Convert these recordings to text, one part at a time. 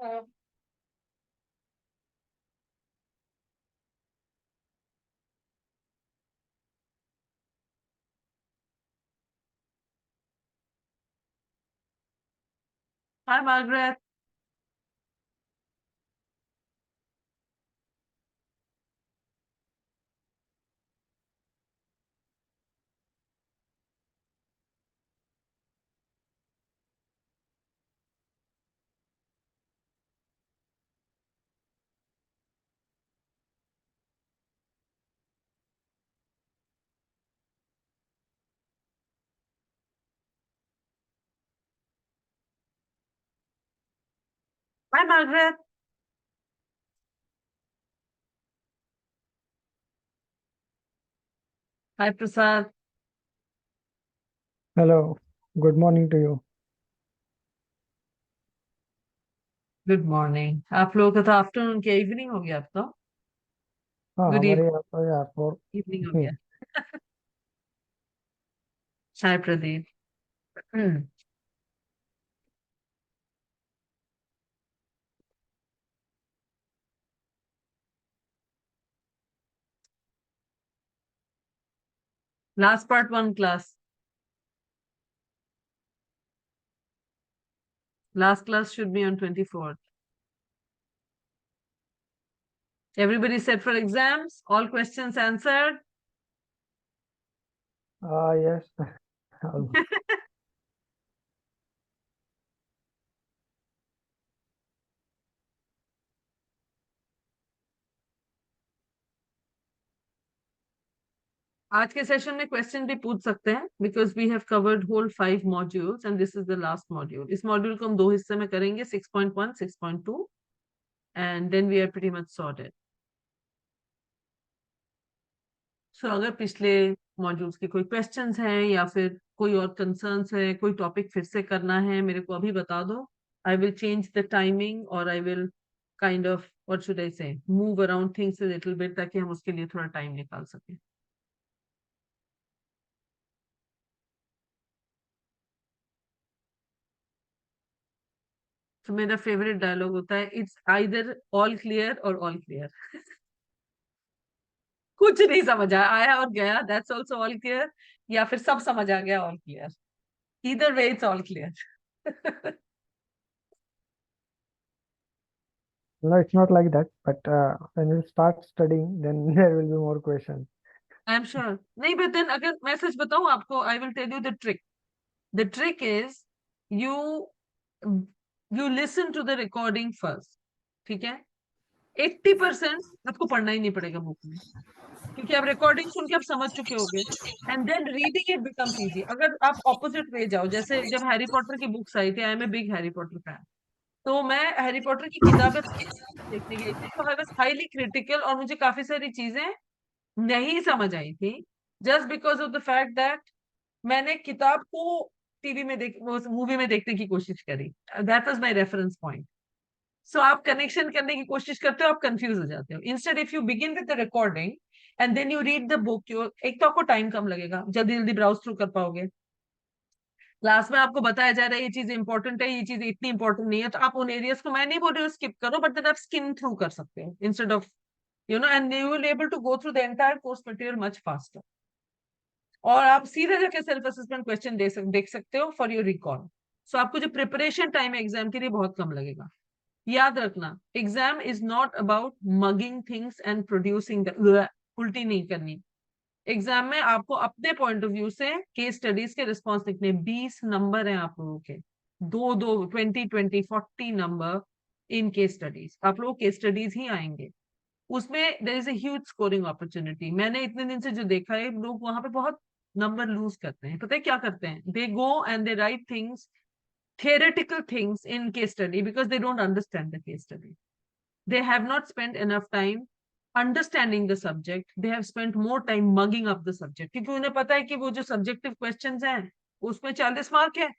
Hi, Margaret. Hi, Margaret. Hi, Prasad. Hello. Good morning to you. Good morning. आप लोगों का तो afternoon क्या इवनिंग हो गया अब तो। हाँ, गुड हमारे यहाँ तो यार फोर। इवनिंग हो गया। Hi, Pradeep. Last part one class. Last class should be on 24th. Everybody set for exams? All questions answered? Yes. आज के सेशन में क्वेश्चन भी पूछ सकते हैं because we have covered whole 5 modules and this is the last module. इस module को हम दो हिस्से में करेंगे, 6.1, 6.2, and then we are pretty much sorted. So अगर पिछले मॉड्यूल्स के कोई क्वेश्चंस हैं या फिर कोई और कंसर्न्स है, कोई टॉपिक फिर से करना है, मेरे को अभी बता दो। I will change the timing और I will kind of what should I say move around things a little bit ताकि हम उसके लिए थोड़ा टाइम निकाल सकें। तो मेरा फेवरेट डायलॉग होता है, इट्स आइदर ऑल क्लियर और ऑल क्लियर। कुछ नहीं समझ आया और गया, दैट्स ऑल्सो ऑल क्लियर। या फिर सब समझ आ गया, all clear. Either way it's all clear. No, it's not like that. But when you start studying, then there will be more questions. I am sure. नहीं, बट देन अगर मैं सच बताऊं आपको, I will tell you the trick. The trick is you you listen to the recording first. ठीक है। 80% आपको पढ़ना ही नहीं पड़ेगा बुक में, क्योंकि आप रिकॉर्डिंग सुन के आप समझ चुके होगे। And then reading it becomes easy. अगर आप ऑपोजिट वे जाओ, जैसे जब हैरी पॉटर की बुक्स आई थी, I am a big Harry Potter fan, तो मैं हैरी पॉटर की किताबें देखने गई थी, तो आई वाज हाईली क्रिटिकल और मुझे काफी सारी चीजें नहीं समझ आई थी, just because of the fact that मैंने किताब को टीवी में देख वो मूवी में देखने की कोशिश करी। That was my reference point. So आप कनेक्शन करने की कोशिश करते हो, आप कंफ्यूज हो जाते हो। Instead if you begin with the recording and then you read the book, एक तो आपको टाइम कम लगेगा, जल्दी जल्दी ब्राउज थ्रू कर पाओगे। क्लास में आपको बताया जा रहा है ये चीज इंपॉर्टेंट है, ये चीज इतनी इंपॉर्टेंट नहीं है, तो आप उन एरियाज को, मैं नहीं बोल रही हूँ स्किप करो, बट देन आप स्किम थ्रू कर सकते हो instead of and you will able to go through the entire course material much faster. और आप सीधे जाके सेल्फ असेसमेंट क्वेश्चन देख सकते हो फॉर योर रिकॉल। सो आपको जो प्रिपरेशन टाइम है एग्जाम के लिए बहुत कम लगेगा। याद रखना, exam is not about mugging things and producing the उल्टी नहीं करनी। एग्जाम में आपको अपने पॉइंट ऑफ व्यू से केस स्टडीज के रिस्पॉन्स लिखने, 20 नंबर हैं आप लोगों के, दो दो 20, 20, 40 नंबर इन केस स्टडीज। आप लोग केस स्टडीज ही आएंगे, उसमें there is a huge scoring opportunity. मैंने इतने दिन से जो देखा है, लोग वहां पे बहुत नंबर लूज करते हैं। पता है क्या करते हैं? They go and they write things, theoretical things in case study because they don't understand the case study. They have not spent enough time understanding the subject. They have spent more time mugging up the subject, क्योंकि उन्हें पता है कि वो जो subjective questions हैं उसमें 40 mark है,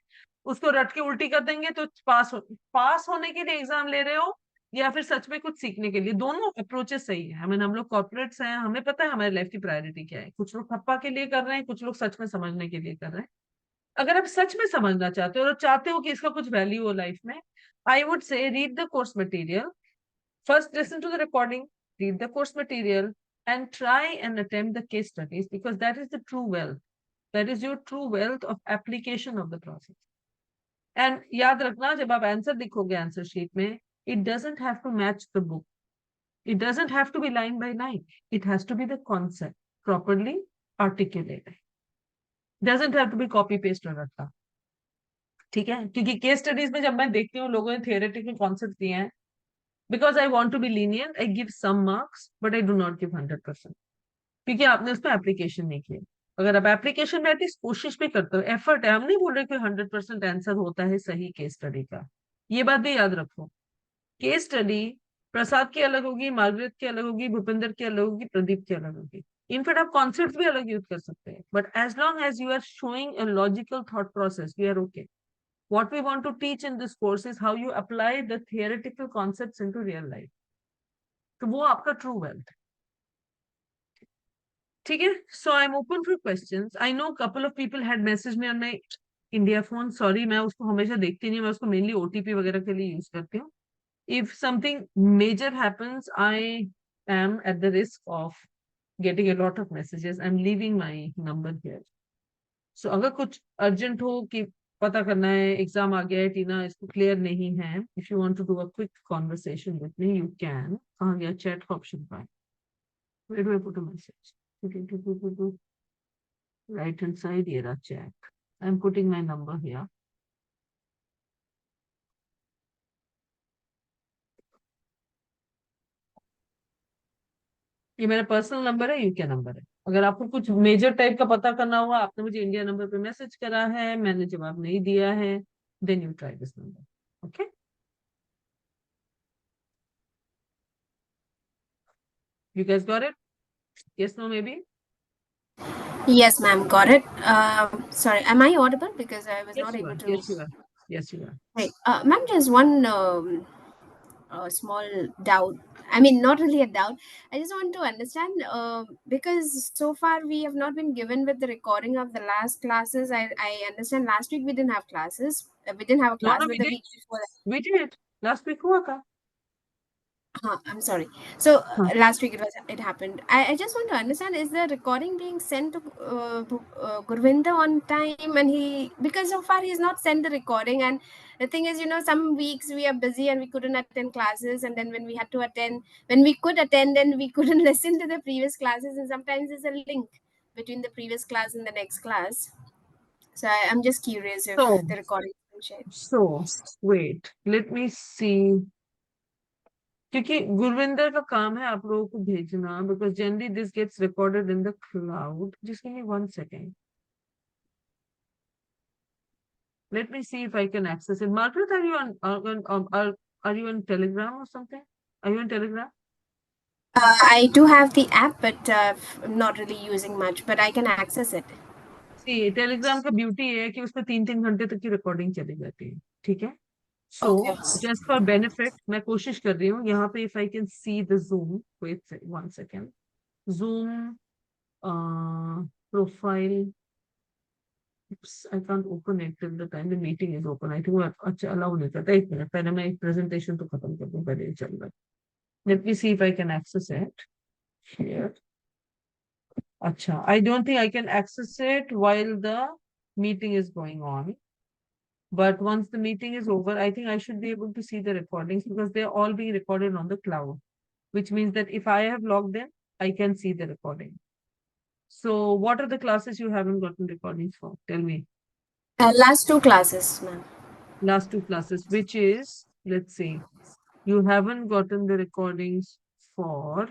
उसको रट के उल्टी कर देंगे तो पास होने के लिए एग्जाम ले रहे हो या फिर सच में कुछ सीखने के लिए। दोनों अप्रोचेस सही है। हमें, हम लोग कॉर्पोरेट्स हैं, हमें पता है हमारी लाइफ की प्रायोरिटी क्या है। कुछ लोग ठप्पा के लिए कर रहे हैं, कुछ लोग सच में समझने के लिए कर रहे हैं। अगर आप सच में समझना चाहते हो और चाहते हो कि इसका कुछ वैल्यू हो लाइफ में, I would say read the course material first, listen to the recording, read the course material, and try and attempt the case studies, because that is the true wealth. That is your true wealth of application of the process. And याद रखना, जब आप answer लिखोगे answer sheet में, it doesn't have to match the book. It doesn't have to be line by line. It has to be the concept properly articulated. Doesn't have to be copy paste और रखा. ठीक है, क्योंकि case studies में जब मैं देखती हूँ लोगों ने थियोरेटिकल कॉन्सेप्ट दिए हैं, because I want to be lenient, I give some marks but I do not give 100%, क्योंकि आपने उसमें एप्लीकेशन नहीं किया. अगर आप एप्लीकेशन में एटलीस्ट कोशिश भी करते हो, एफर्ट है, हम नहीं बोल रहे कि 100% आंसर होता है सही केस स्टडी का. ये बात भी याद रखो. केस स्टडी प्रसाद की अलग होगी, मार्गरेट की अलग होगी, भूपिंदर की अलग होगी, प्रदीप की अलग होगी. इनफैक्ट आप कॉन्सेप्ट भी अलग यूज कर सकते हैं, but as long as you are showing a logical thought process, we are okay. What we want to teach in this course is how you apply the theoretical concepts into real life. तो वो आपका true wealth. ठीक है, so I'm open for questions. I know couple of people had messaged me on my India phone. Sorry, मैं उसको हमेशा देखती नहीं, मैं उसको mainly OTP वगैरह के लिए यूज करती हूँ. If something major happens, I am at the risk of getting a lot of messages. I'm leaving my number here. So अगर कुछ अर्जेंट हो कि पता करना है, एग्जाम आ गया है टीना, इसको क्लियर नहीं है, if you want to do a quick conversation with me, you can. कहाँ गया चैट का ऑप्शन पर? Where do I put a message? Right hand side, ये रहा chat. I am putting my number here. ये मेरा पर्सनल नंबर है, UK number है. अगर आपको कुछ मेजर टाइप का पता करना होगा, आपने मुझे इंडिया नंबर पे मैसेज करा है, मैंने जवाब नहीं दिया है, then you try this number. Okay, you guys got it? Yes, no, maybe? Yes, ma'am, got it. Sorry, am I audible? Because I was Yes, not you able are. to. Yes, you are. Yes, you are. Right. Ma'am, just one small doubt. I mean, not really a doubt. I just want to understand because so far we have not been given with the recording of the last classes. I understand last week we didn't have classes. We didn't have a No, class, no, but we the did. week before. We did. Last week हुआ था. I'm sorry. So हाँ. last week it happened. I just want to understand, is the recording being sent to Gurvinder on time? And because so far he's not sent the recording. And the thing is, some weeks we are busy and we couldn't attend classes, and then when we could attend, then we couldn't listen to the previous classes, and sometimes there's a link between the previous class and the next class. So I'm just curious if So, the recording has been shared. wait. Let me see. क्योंकि गुरविंदर का काम है आप लोगों को भेजना, because generally this gets recorded in the cloud. Just give me 1 second. Let me see if I can access it. Margaret, are you are you on Telegram or something? Are you on Telegram? I do have the app, but I'm not really using much, but I can access it. See, Telegram का beauty है कि उसमें 3-3 घंटे तक की recording चली जाती है. ठीक है. So, Okay. just for benefit, मैं कोशिश कर रही हूँ यहाँ पे, if I can see the Zoom. Wait 1 second. Zoom profile. Oops, I can't open it till the time the meeting is open. I think वो अच्छा allow नहीं करता. एक मिनट, पहले मैं एक presentation तो खत्म कर दूँ, पहले ये चल रहा है. Let me see if I can access it. Here. अच्छा, I don't think I can access it while the meeting is going on. But once the meeting is over, I think I should be able to see the recordings, because they're all being recorded on the cloud, which means that if I have logged in, I can see the recording. So what are the classes you haven't gotten recordings for? Tell me. Last two classes, ma'am. Last two classes, which is, let's see, you haven't gotten the recordings for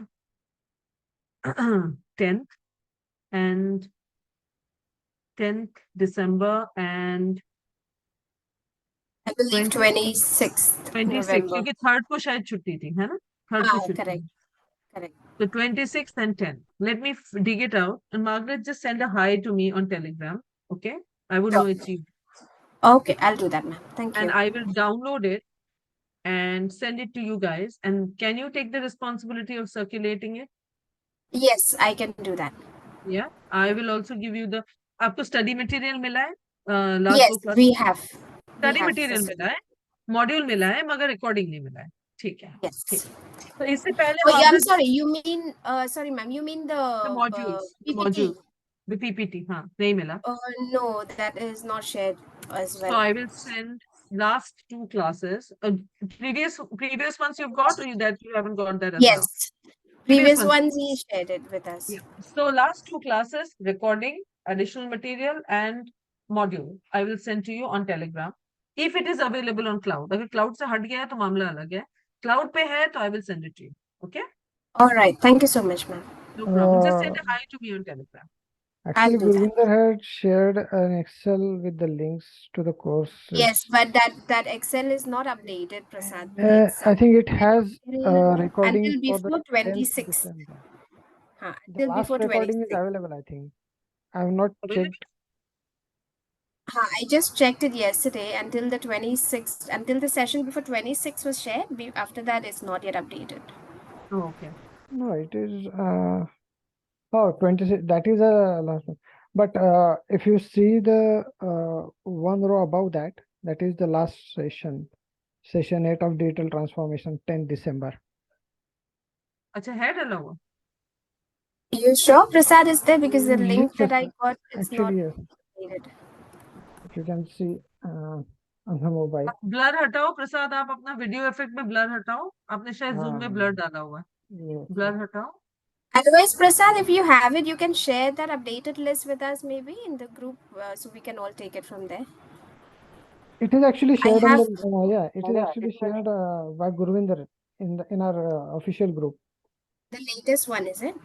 10th and 10th December and I believe 20, 26th 26, November. क्योंकि third को शायद छुट्टी थी, है ना? Third को छुट्टी. Correct, correct. So 26th and 10th. Let me dig it out. And Margaret, just send a hi to me on Telegram. Okay? I will know Sure. it's you. Okay, I'll do that, ma'am. Thank And you. I will download it and send it to you guys. And can you take the responsibility of circulating it? Yes, I can do that. Yeah. I will also give you the. आपको study material मिला है? Last Yes, दो class we have. We study have material this. मिला है, module मिला है, मगर recording नहीं मिला है. ठीक है, ठीक. Yes. तो इससे पहले Oh, how yeah, I'm did sorry. You mean, sorry, ma'am. You mean the the PPT? Modules the PPT? हाँ, नहीं मिला. No, that is not shared as So well. I will send last two classes. Previous ones you've got, or that you haven't got that as well? Yes. Previous Previous ones. ones he shared it with us. Yeah. So last two classes, recording, additional material, and module, I will send to you on Telegram. If it is available on cloud, अगर cloud से हट गया है तो मामला अलग है. Cloud पे है तो I will send it to you. Okay? All right. Thank you so much, ma'am. No problem. Just send a hi to me on Telegram. Actually, I'll do that. Gurvinder had shared an Excel with the links to the courses. Yes, but that Excel is not updated, Prasad. I think it has recording until for the before 10th 26. December. The Until last before recording is 26. available, I think. I have not Available? checked. I just checked it yesterday until the 26th, until the session before 26 was shared. After that, it's not yet updated. Oh, okay. No, it is 26. That is a last one. But if you see the one row above that, that is the last session, session 8 of digital transformation, 10th December. अच्छा है डाला हुआ? You sure Prasad is there? Because the link Yes, that I got is not actually, yes. updated. If you can see on the mobile. Blur हटाओ प्रसाद, आप अपना video effect में blur हटाओ. आपने शायद जूम में ब्लर डाला हुआ है. Yes, ब्लर हटाओ. Otherwise, Prasad, if you have it, you can share that updated list with us maybe in the group so we can all take it from there. it is actually I shared on have the yeah, it is actually shared by Gurvinder in our official group. the latest one, is it?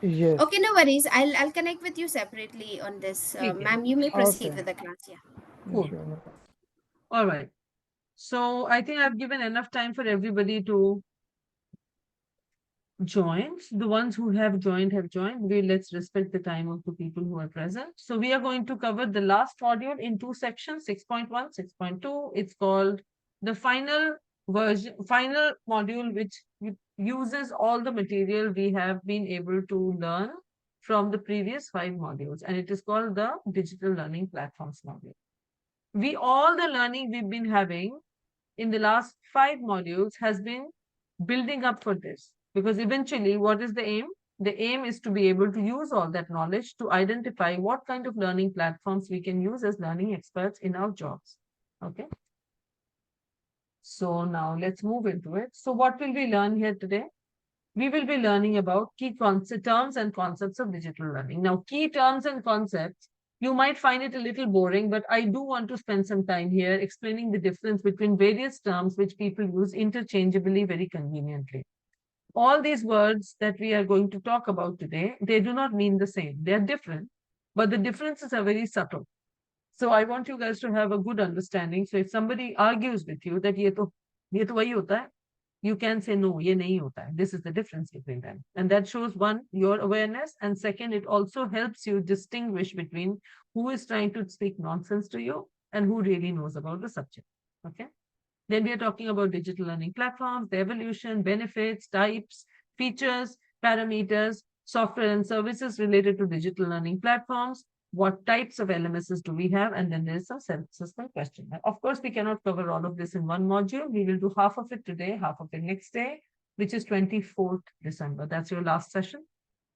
Yes. Okay, no worries. I'll connect with you separately on this. ठीक है. Ma'am, you may proceed Okay. with the class. Yeah. Cool. Sure, no problem. All right. So I think I've given enough time for everybody to join. The ones who have joined. Let's respect the time of the people who are present. So we are going to cover the last module in two sections, 6.1, 6.2. It's called the final version, final module, which uses all the material we have been able to learn from the previous 5 modules. And it is called the digital learning platforms module. All the learning we've been having in the last 5 modules has been building up for this, because eventually what is the aim? The aim is to be able to use all that knowledge to identify what kind of learning platforms we can use as learning experts in our jobs. Okay. So now let's move into it. So what will we learn here today? We will be learning about key terms and concepts of digital learning. Now, key terms and concepts, you might find it a little boring, but I do want to spend some time here explaining the difference between various terms which people use interchangeably very conveniently. All these words that we are going to talk about today, they do not mean the same. They are different, but the differences are very subtle. So I want you guys to have a good understanding. So if somebody argues with you that ye to wahi hota hai, you can say, no, ye nahi hota hai. This is the difference between them. And that shows, one, your awareness. And second, it also helps you distinguish between who is trying to speak nonsense to you and who really knows about the subject. Okay. Then we are talking about digital learning platforms, the evolution, benefits, types, features, parameters, software and services related to digital learning platforms. What types of LMSs do we have? And then there's some self-assessment question. Of course, we cannot cover all of this in one module. We will do half of it today, half of it next day, which is 24th December. That's your last session.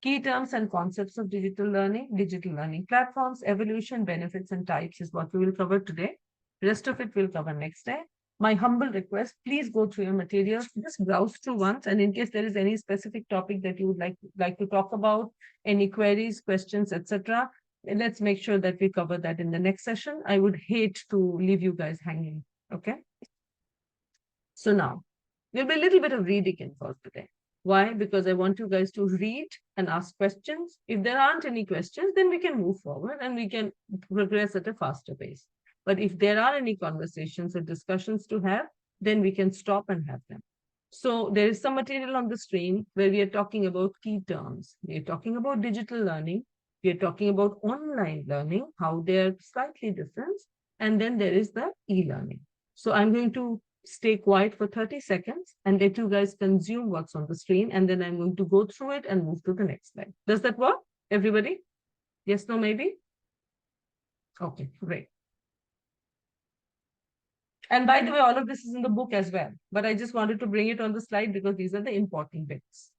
Key terms and concepts of digital learning platforms, evolution, benefits, and types is what we will cover today. The rest of it we'll cover next day. My humble request, please go through your materials, just browse through once, and in case there is any specific topic that you would like to talk about, any queries, questions, etc., let's make sure that we cover that in the next session. I would hate to leave you guys hanging. Okay. So now there'll be a little bit of reading involved today. Why? Because I want you guys to read and ask questions. If there aren't any questions, then we can move forward and we can progress at a faster pace. But if there are any conversations or discussions to have, then we can stop and have them. So there is some material on the screen where we are talking about key terms. We are talking about digital learning. We are talking about online learning, how they're slightly different. And then there is the e-learning. So I'm going to stay quiet for 30 seconds and let you guys consume what's on the screen. And then I'm going to go through it and move to the next slide. Does that work, everybody? Yes, no, maybe? Okay, great. And by the way, all of this is in the book as well, but I just wanted to bring it on the slide because these are the important bits.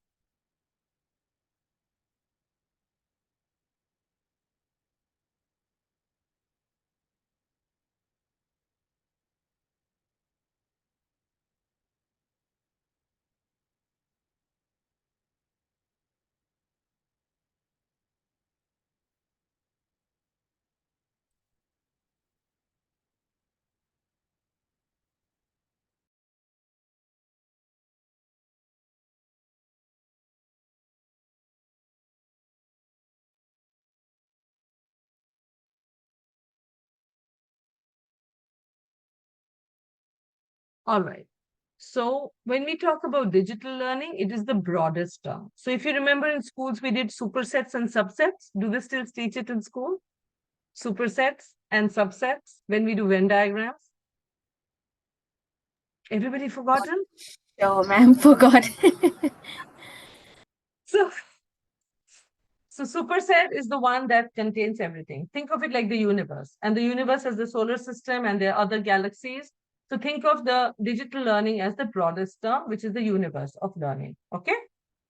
All right. So when we talk about digital learning, it is the broadest term. So if you remember in schools, we did supersets and subsets. Do they still teach it in school? Supersets and subsets when we do Venn diagrams? Everybody forgotten? Oh, ma'am, forgot. So, so superset is the one that contains everything. Think of it like the universe. And the universe has the solar system and there are other galaxies. So think of the digital learning as the broadest term, which is the universe of learning. Okay?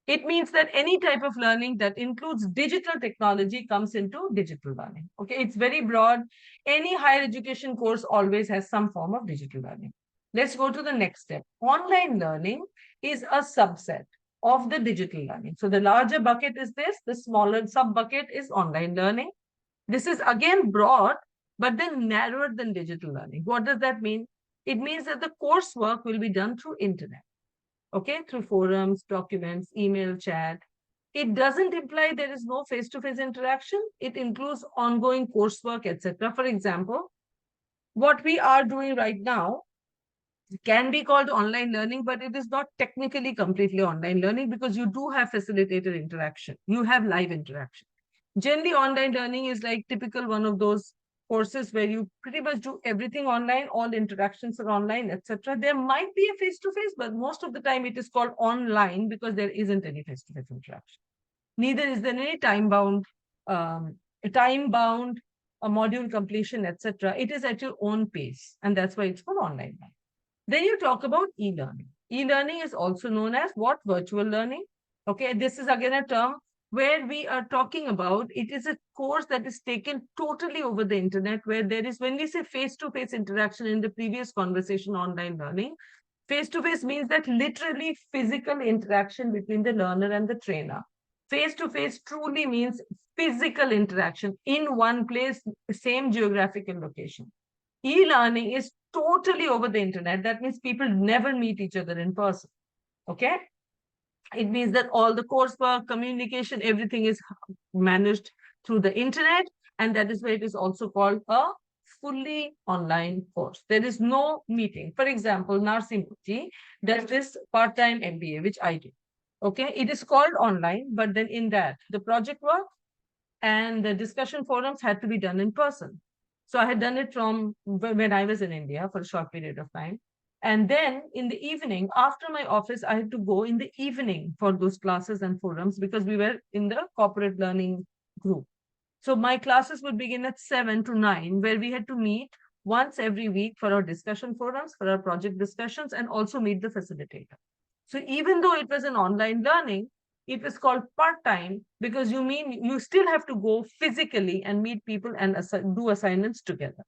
It means that any type of learning that includes digital technology comes into digital learning. Okay, it's very broad. Any higher education course always has some form of digital learning. Let's go to the next step. Online learning is a subset of the digital learning. So the larger bucket is this, the smaller sub bucket is online learning. This is again broad, but then narrower than digital learning. What does that mean? It means that the coursework will be done through internet. Okay, through forums, documents, email, chat. It doesn't imply there is no face-to-face interaction. It includes ongoing coursework, etc. For example, what we are doing right now can be called online learning, but it is not technically completely online learning because you do have facilitated interaction. You have live interaction. Generally, online learning is like typical one of those courses where you pretty much do everything online, all interactions are online, etc. There might be a face-to-face, but most of the time it is called online because there isn't any face-to-face interaction. Neither is there any um, time-bound, a module completion, etc. It is at your own pace, and that's why it's called online learning. Then you talk about e-learning. E-learning is also known as what? Virtual learning. Okay, this is again a term where we are talking about it is a course that is taken totally over the internet, where there is, when we say face-to-face interaction in the previous conversation, online learning, face-to-face means that literally physical interaction between the learner and the trainer. Face-to-face truly means physical interaction in one place, same geographical location. E-learning is totally over the internet. That means people never meet each other in person. Okay? It means that all the coursework, communication, everything is managed through the internet. And that is why it is also called a fully online course. There is no meeting. For example, Narsimurti does this part-time MBA, which I do. Okay? It is called online, but then in that, the project work and the discussion forums had to be done in person. So I had done it from when I was in India for a short period of time. And then in the evening, after my office, I had to go in the evening for those classes and forums because we were in the corporate learning group. So my classes would begin at 7 to 9, where we had to meet once every week for our discussion forums, for our project discussions, and also meet the facilitator. So even though it was an online learning, it was called part-time because you still have to go physically and meet people and do assignments together.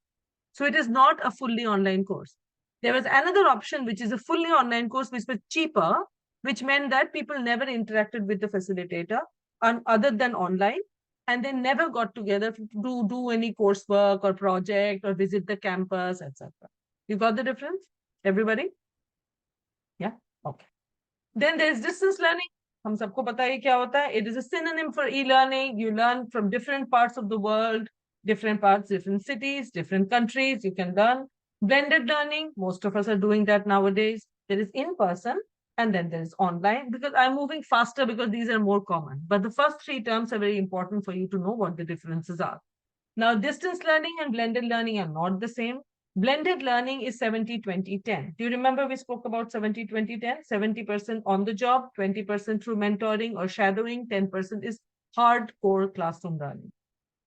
So it is not a fully online course. There was another option, which is a fully online course, which was cheaper, which meant that people never interacted with the facilitator other than online, and they never got together to do any coursework or project or visit the campus, etc. You got the difference, everybody? Yeah, okay. Then there's distance learning. हम सबको पता है क्या होता है. It is a synonym for e-learning. You learn from different parts of the world, different parts, different cities, different countries. You can learn. Blended learning. Most of us are doing that nowadays. There is in person and then there is online, because I'm moving faster because these are more common. But the first three terms are very important for you to know what the differences are. Now, distance learning and blended learning are not the same. Blended learning is 70-20-10. Do you remember we spoke about 70-20-10? 70% on the job, 20% through mentoring or shadowing, 10% is hardcore classroom learning.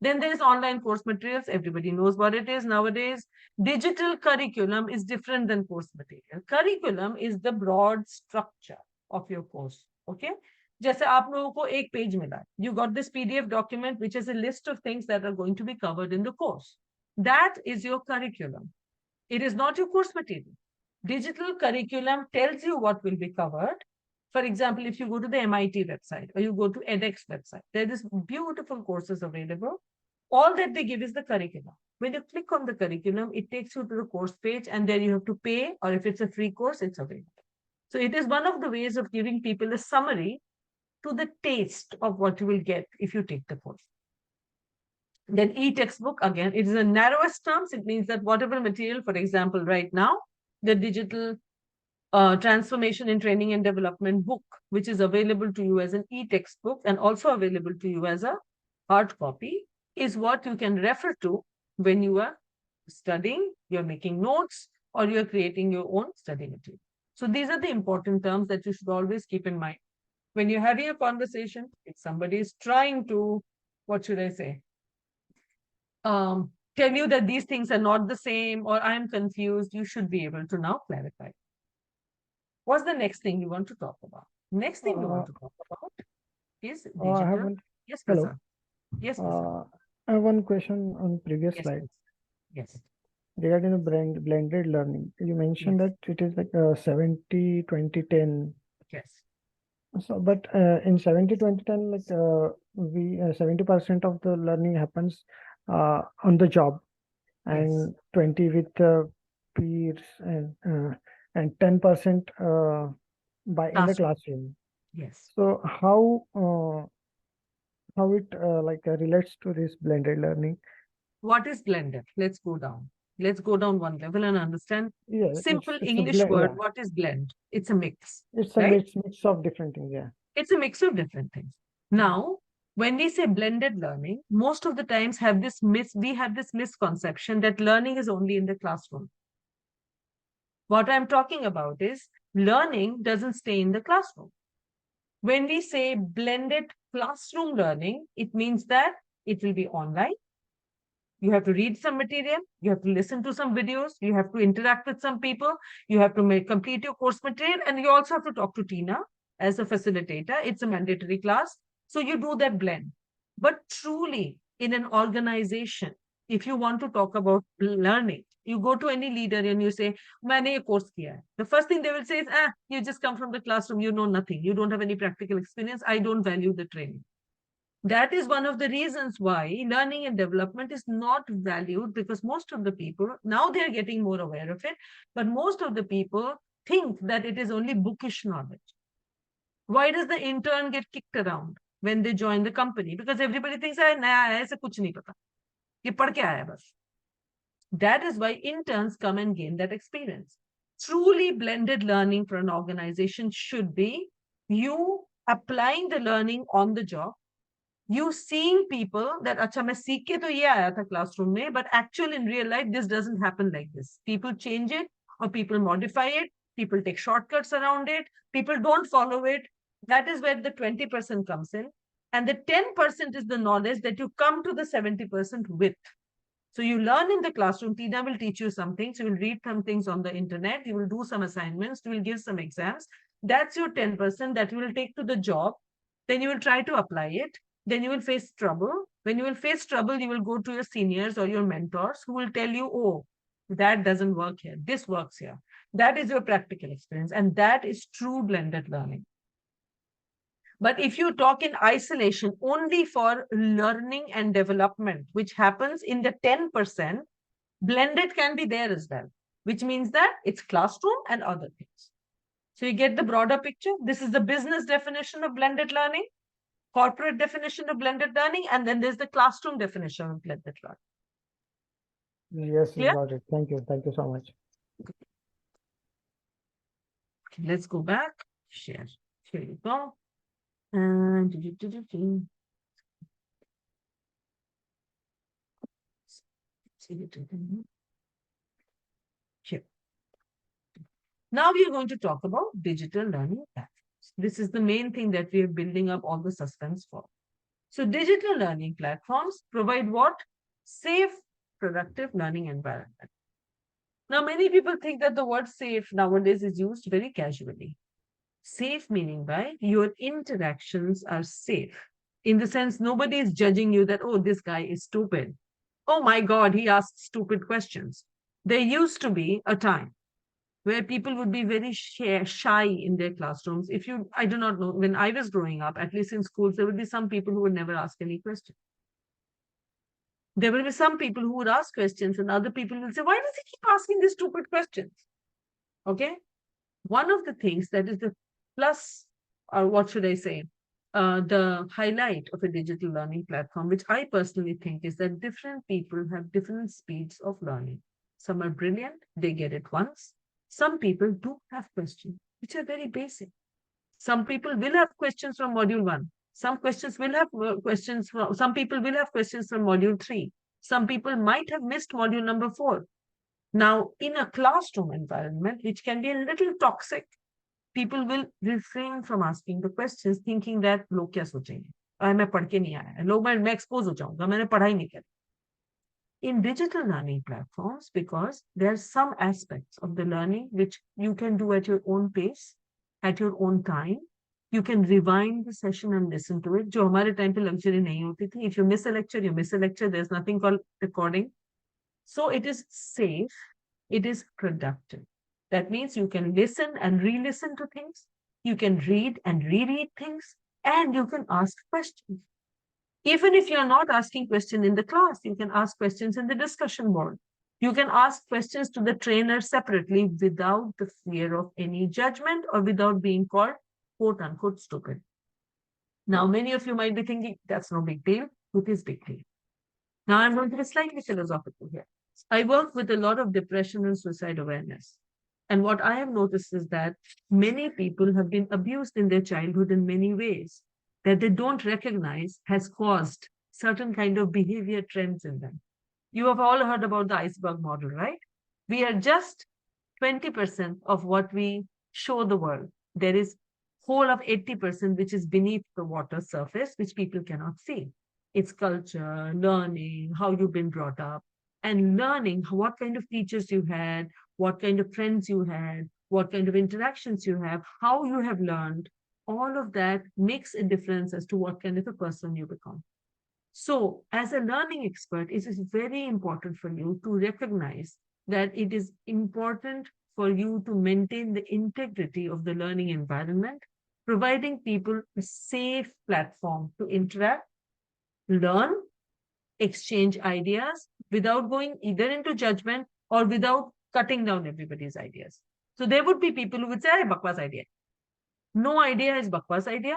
Then there's online course materials. Everybody knows what it is nowadays. Digital curriculum is different than course material. Curriculum is the broad structure of your course. Okay. जैसे आप लोगों को एक page मिला, you got this PDF document which is a list of things that are going to be covered in the course. That is your curriculum. It is not your course material. Digital curriculum tells you what will be covered. For example, if you go to the MIT website or you go to edX website, there is beautiful courses available. All that they give is the curriculum. When you click on the curriculum, it takes you to the course page, and then you have to pay, or if it's a free course, it's available. So it is one of the ways of giving people a summary to the taste of what you will get if you take the course. Then e-textbook, again, it is the narrowest terms. It means that whatever material, for example, right now, the digital transformation in training and development book, which is available to you as an e-textbook and also available to you as a hard copy, is what you can refer to when you are studying, you're making notes, or you're creating your own study material. So these are the important terms that you should always keep in mind. When you're having a conversation, if somebody is trying to, what should I say? Tell you that these things are not the same, or I'm confused, you should be able to now clarify. What's the next thing you want to talk about? Next thing you want to talk about is I have digital. one. Yes, Hello. Prasad. Yes, Prasad. I have one question on previous Yes, slide please. Yes. regarding the blended learning. You mentioned Yes. that it is like 70, 20, 10. Yes. So, but in 70, 20, 10, like we 70% of the learning happens on the job, and Yes. 20 with peers, and 10% by in the classroom. Yes. So how it relates to this blended learning? What is blended? Let's go down. Let's go down one level and understand. Yeah, Simple it's a English blend. word. Yeah, What is blend? It's a mix. it's a right? mix of different things. Yeah. It's a mix of different things. Now, when we say blended learning, most of the times we have this misconception that learning is only in the classroom. What I'm talking about is learning doesn't stay in the classroom. When we say blended classroom learning, it means that it will be online. You have to read some material, you have to listen to some videos, you have to interact with some people, you have to complete your course material, and you also have to talk to Tina as a facilitator. It's a mandatory class. So you do that blend. But truly, in an organization, if you want to talk about learning, you go to any leader and you say, "Maine ye course kiya hai." The first thing they will say is, you just come from the classroom, you know nothing, you don't have any practical experience, I don't value the training. That is one of the reasons why learning and development is not valued, because most of the people, now they're getting more aware of it, but most of the people think that it is only bookish knowledge. Why does the intern get kicked around when they join the company? Because everybody thinks, naya hai, aise kuch nahi pata. Ye pad ke aaya bas. That is why interns come and gain that experience. Truly blended learning for an organization should be you applying the learning on the job, you seeing people that acha main seekh ke to ye aaya tha classroom mein, but actually in real life this doesn't happen like this. People change it, or people modify it, people take shortcuts around it, people don't follow it. That is where the 20% comes in, and the 10% is the knowledge that you come to the 70% with. So you learn in the classroom, Tina will teach you some things, you will read some things on the internet, you will do some assignments, you will give some exams. That's your 10% that you will take to the job. Then you will try to apply it. Then you will face trouble. When you will face trouble, you will go to your seniors or your mentors who will tell you, oh, that doesn't work here. This works here. That is your practical experience. And that is true blended learning. But if you talk in isolation only for learning and development, which happens in the 10%, blended can be there as well, which means that it's classroom and other things. So you get the broader picture. This is the business definition of blended learning, corporate definition of blended learning, and then there's the classroom definition of blended learning. Yes, Clear? got it. Thank you. Thank you so much. Okay, let's go back. Share. Here you go. And here. Now we are going to talk about digital learning platforms. This is the main thing that we are building up all the suspense for. So digital learning platforms provide what? Safe, productive learning environment. Now, many people think that the word safe nowadays is used very casually. Safe meaning by your interactions are safe. In the sense, nobody is judging you that, oh, this guy is stupid. Oh my God, he asks stupid questions. There used to be a time where people would be very shy in their classrooms. If you, I do not know, when I was growing up, at least in schools, there would be some people who would never ask any question. There will be some people who would ask questions, and other people will say, why does he keep asking these stupid questions? Okay. One of the things that is the plus, or what should I say, the highlight of a digital learning platform, which I personally think is that different people have different speeds of learning. Some are brilliant, they get it once. Some people do have questions, which are very basic. Some people will have questions from module 1. Some questions will have questions from, some people will have questions from module 3. Some people might have missed module number 4. Now, in a classroom environment, which can be a little toxic, people will refrain from asking the questions, thinking that लोग क्या सोचेंगे, मैं पढ़ के नहीं आया, लोग मैं expose हो जाऊंगा, मैंने पढ़ाई नहीं करी. In digital learning platforms, because there are some aspects of the learning which you can do at your own pace, at your own time. You can rewind the session and listen to it. जो हमारे time पे luxury नहीं होती थी. If you miss a lecture, you miss a lecture. There's nothing called recording. So it is safe. It is productive. That means you can listen and re-listen to things. You can read and reread things. And you can ask questions. Even if you're not asking questions in the class, you can ask questions in the discussion board. You can ask questions to the trainer separately without the fear of any judgment or without being called quote unquote stupid. Now, many of you might be thinking, that's no big deal. It is big deal. Now, I'm going to be slightly philosophical here. I work with a lot of depression and suicide awareness. And what I have noticed is that many people have been abused in their childhood in many ways that they don't recognize has caused certain kind of behavior trends in them. You have all heard about the iceberg model, right? We are just 20% of what we show the world. There is whole of 80% which is beneath the water surface, which people cannot see. It's culture, learning, how you've been brought up, and learning what kind of teachers you had, what kind of friends you had, what kind of interactions you have, how you have learned. All of that makes a difference as to what kind of a person you become. So, as a learning expert, it is very important for you to recognize that it is important for you to maintain the integrity of the learning environment, providing people a safe platform to interact, learn, exchange ideas without going either into judgment or without cutting down everybody's ideas. So there would be people who would say, "Hey, bakwas idea." No idea is bakwas idea.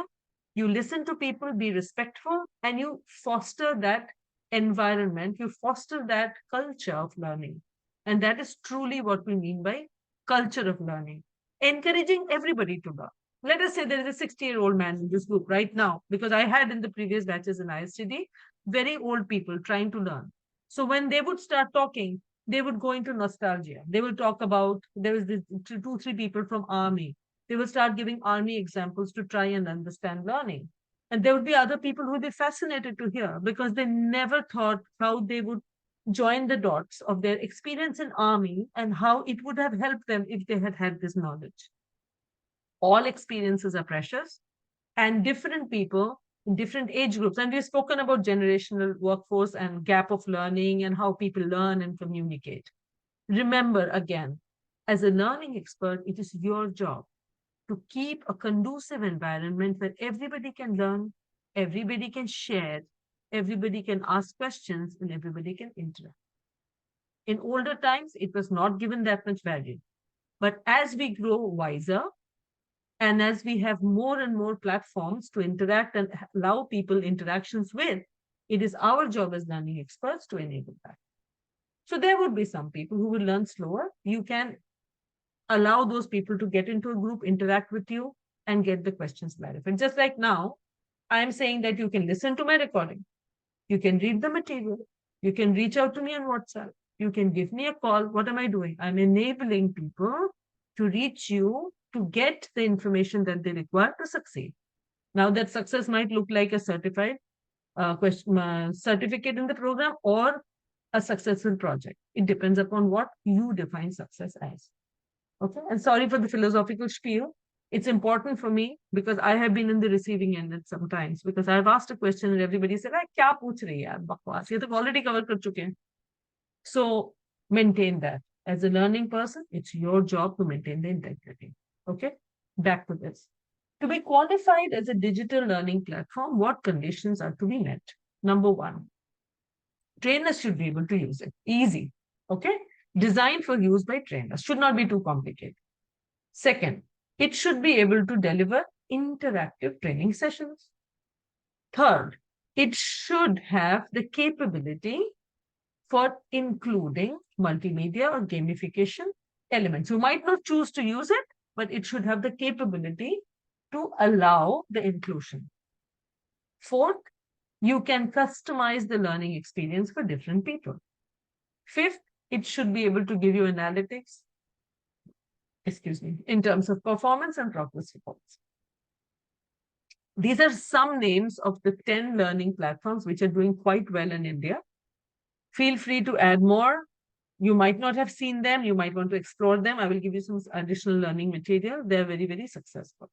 You listen to people, be respectful, and you foster that environment, you foster that culture of learning. And that is truly what we mean by culture of learning. Encouraging everybody to learn. Let us say there is a 60-year-old man in this group right now, because I had in the previous batches in ISTD, very old people trying to learn. So when they would start talking, they would go into nostalgia. They will talk about, there was this 2-3 people from army. They will start giving army examples to try and understand learning. And there would be other people who would be fascinated to hear because they never thought how they would join the dots of their experience in army and how it would have helped them if they had had this knowledge. All experiences are precious, and different people in different age groups. And we've spoken about generational workforce and gap of learning and how people learn and communicate. Remember again, as a learning expert, it is your job to keep a conducive environment where everybody can learn, everybody can share, everybody can ask questions, and everybody can interact. In older times, it was not given that much value. But as we grow wiser, and as we have more and more platforms to interact and allow people interactions with, it is our job as learning experts to enable that. So there would be some people who will learn slower. You can allow those people to get into a group, interact with you, and get the questions clarified. Just like now, I'm saying that you can listen to my recording. You can read the material. You can reach out to me on WhatsApp. You can give me a call. What am I doing? I'm enabling people to reach you to get the information that they require to succeed. Now that success might look like a certified certificate in the program or a successful project. It depends upon what you define success as. Okay. And sorry for the philosophical spiel. It's important for me because I have been in the receiving end at sometimes because I've asked a question and everybody said, "Kya pooch rahi hai yaar, bakwas. Ye to already cover kar chuke hain." So maintain that. As a learning person, it's your job to maintain the integrity. Okay. Back to this. To be qualified as a digital learning platform, what conditions are to be met? Number one, trainers should be able to use it. Easy. Okay. Designed for use by trainers. Should not be too complicated. Second, it should be able to deliver interactive training sessions. Third, it should have the capability for including multimedia or gamification elements. You might not choose to use it, but it should have the capability to allow the inclusion. Fourth, you can customize the learning experience for different people. Fifth, it should be able to give you analytics, in terms of performance and progress reports. These are some names of the 10 learning platforms which are doing quite well in India. Feel free to add more. You might not have seen them. You might want to explore them. I will give you some additional learning material. They're very, very successful.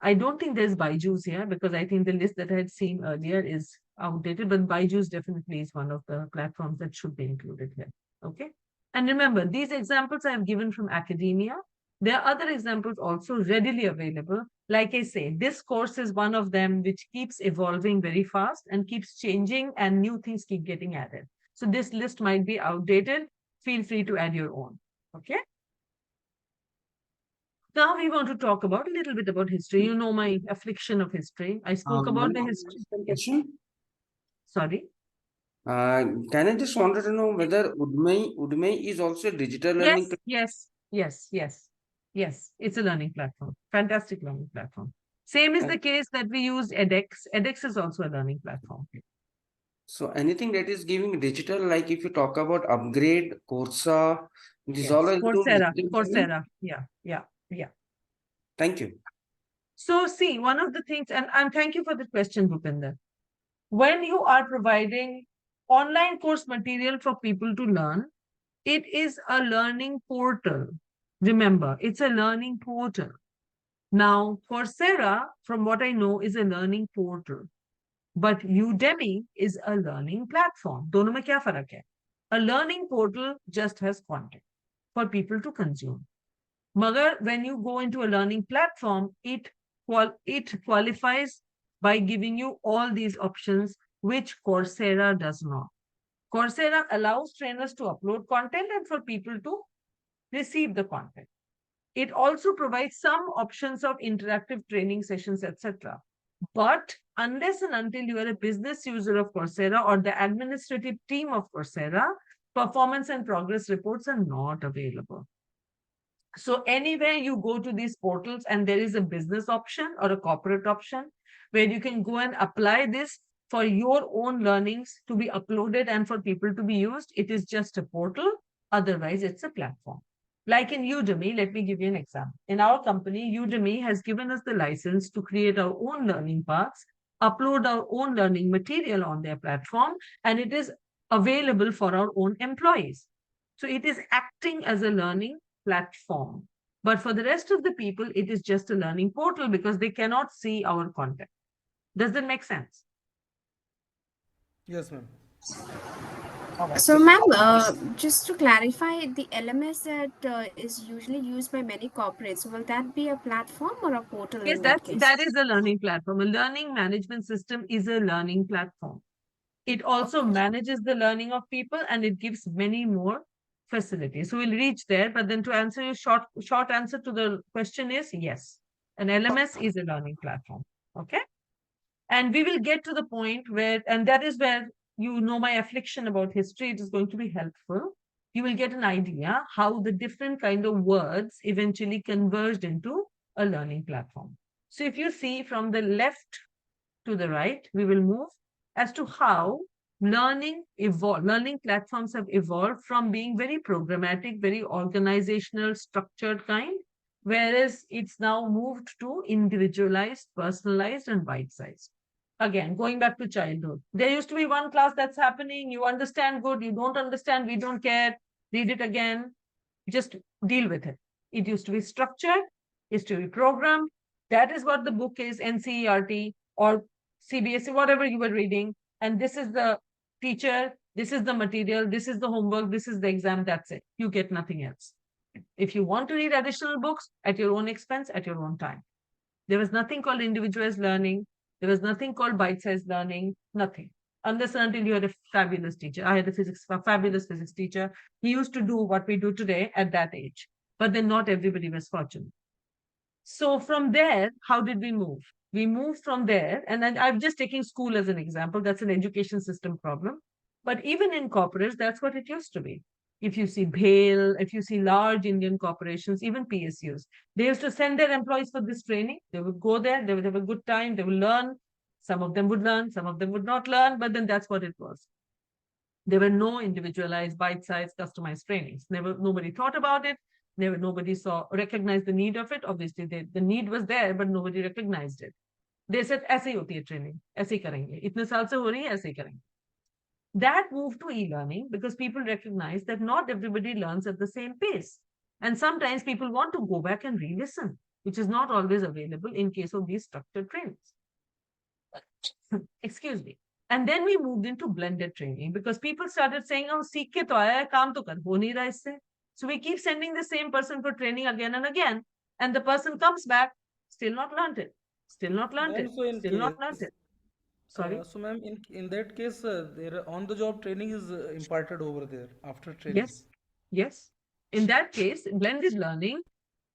I don't think there's Byju's here because I think the list that I had seen earlier is outdated, but Byju's definitely is one of the platforms that should be included here. Okay. And remember, these examples I have given from academia. There are other examples also readily available. Like I say, this course is one of them which keeps evolving very fast and keeps changing and new things keep getting added. So this list might be outdated. Feel free to add your own. Okay. Now we want to talk about a little bit about history. You know my affliction of history. I spoke about the history. Question? Sorry. Can I just wanted to know whether Udemy is also a digital learning? Yes. It's a learning platform. Fantastic learning platform. Same is the case that we used edX. edX is also a learning platform. So anything that is giving digital, like if you talk about Upgrade, Coursera, these Yes. all are into Coursera. digital learning? Coursera. Yeah. Thank you. So see, one of the things, and thank you for the question, Bhupinder. When you are providing online course material for people to learn, it is a learning portal. Remember, it's a learning portal. Now, Coursera, from what I know, is a learning portal. But Udemy is a learning platform. दोनों में क्या फर्क है? A learning portal just has content for people to consume. Magar, when you go into a learning platform, it qualifies by giving you all these options, which Coursera does not. Coursera allows trainers to upload content and for people to receive the content. It also provides some options of interactive training sessions, etc. But unless and until you are a business user of Coursera or the administrative team of Coursera, performance and progress reports are not available. So anywhere you go to these portals and there is a business option or a corporate option where you can go and apply this for your own learnings to be uploaded and for people to be used, it is just a portal. Otherwise, it's a platform. Like in Udemy, let me give you an example. In our company, Udemy has given us the license to create our own learning paths, upload our own learning material on their platform, and it is available for our own employees. So it is acting as a learning platform. But for the rest of the people, it is just a learning portal because they cannot see our content. Does that make sense? Yes, ma'am. So, ma'am, just to clarify, the LMS that is usually used by many corporates, will that be a platform or a portal Yes, in that case? that is a learning platform. A learning management system is a learning platform. It also manages the learning of people and it gives many more facilities. So we'll reach there, but then to answer your short answer to the question is yes, an LMS is a learning platform. Okay. And we will get to the point where, and that is where you know my affliction about history, it is going to be helpful. You will get an idea how the different kind of words eventually converged into a learning platform. So if you see from the left to the right, we will move as to how learning platforms have evolved from being very programmatic, very organizational, structured kind, whereas it's now moved to individualized, personalized, and bite-sized. Again, going back to childhood, there used to be one class that's happening. You understand good, you don't understand, we don't care. Read it again, just deal with it. It used to be structured, it used to be programmed. That is what the book is, NCERT or CBSE, whatever you were reading. And this is the teacher, this is the material, this is the homework, this is the exam, that's it. You get nothing else. If you want to read additional books at your own expense, at your own time. There was nothing called individualized learning. There was nothing called bite-sized learning, nothing. Unless and until you had a fabulous teacher. I had a fabulous physics teacher. He used to do what we do today at that age. But then not everybody was fortunate. So from there, how did we move? We moved from there, and then I'm just taking school as an example. That's an education system problem. But even in corporates, that's what it used to be. If you see BHEL, if you see large Indian corporations, even PSUs, they used to send their employees for this training. They would go there, they would have a good time, they would learn. Some of them would learn, some of them would not learn, but then that's what it was. There were no individualized, bite-sized, customized trainings. Nobody thought about it. Nobody recognized the need of it. Obviously, the need was there, but nobody recognized it. They said, ऐसे ही होती है training, ऐसे ही करेंगे. इतने साल से हो रही है, ऐसे ही करेंगे. That moved to e-learning because people recognize that not everybody learns at the same pace. And sometimes people want to go back and re-listen, which is not always available in case of these structured trainings. Excuse me. And then we moved into blended training because people started saying, oh, सीख के तो आया है, काम तो कर हो नहीं रहा इससे. So we keep sending the same person for training again and again. And the person comes back, still not learned it, still not learned Ma'am, it, so in still not case, learned it. Sorry. so ma'am, in that case, their on-the-job training is imparted over there after training. Yes, yes. In that case, blended learning,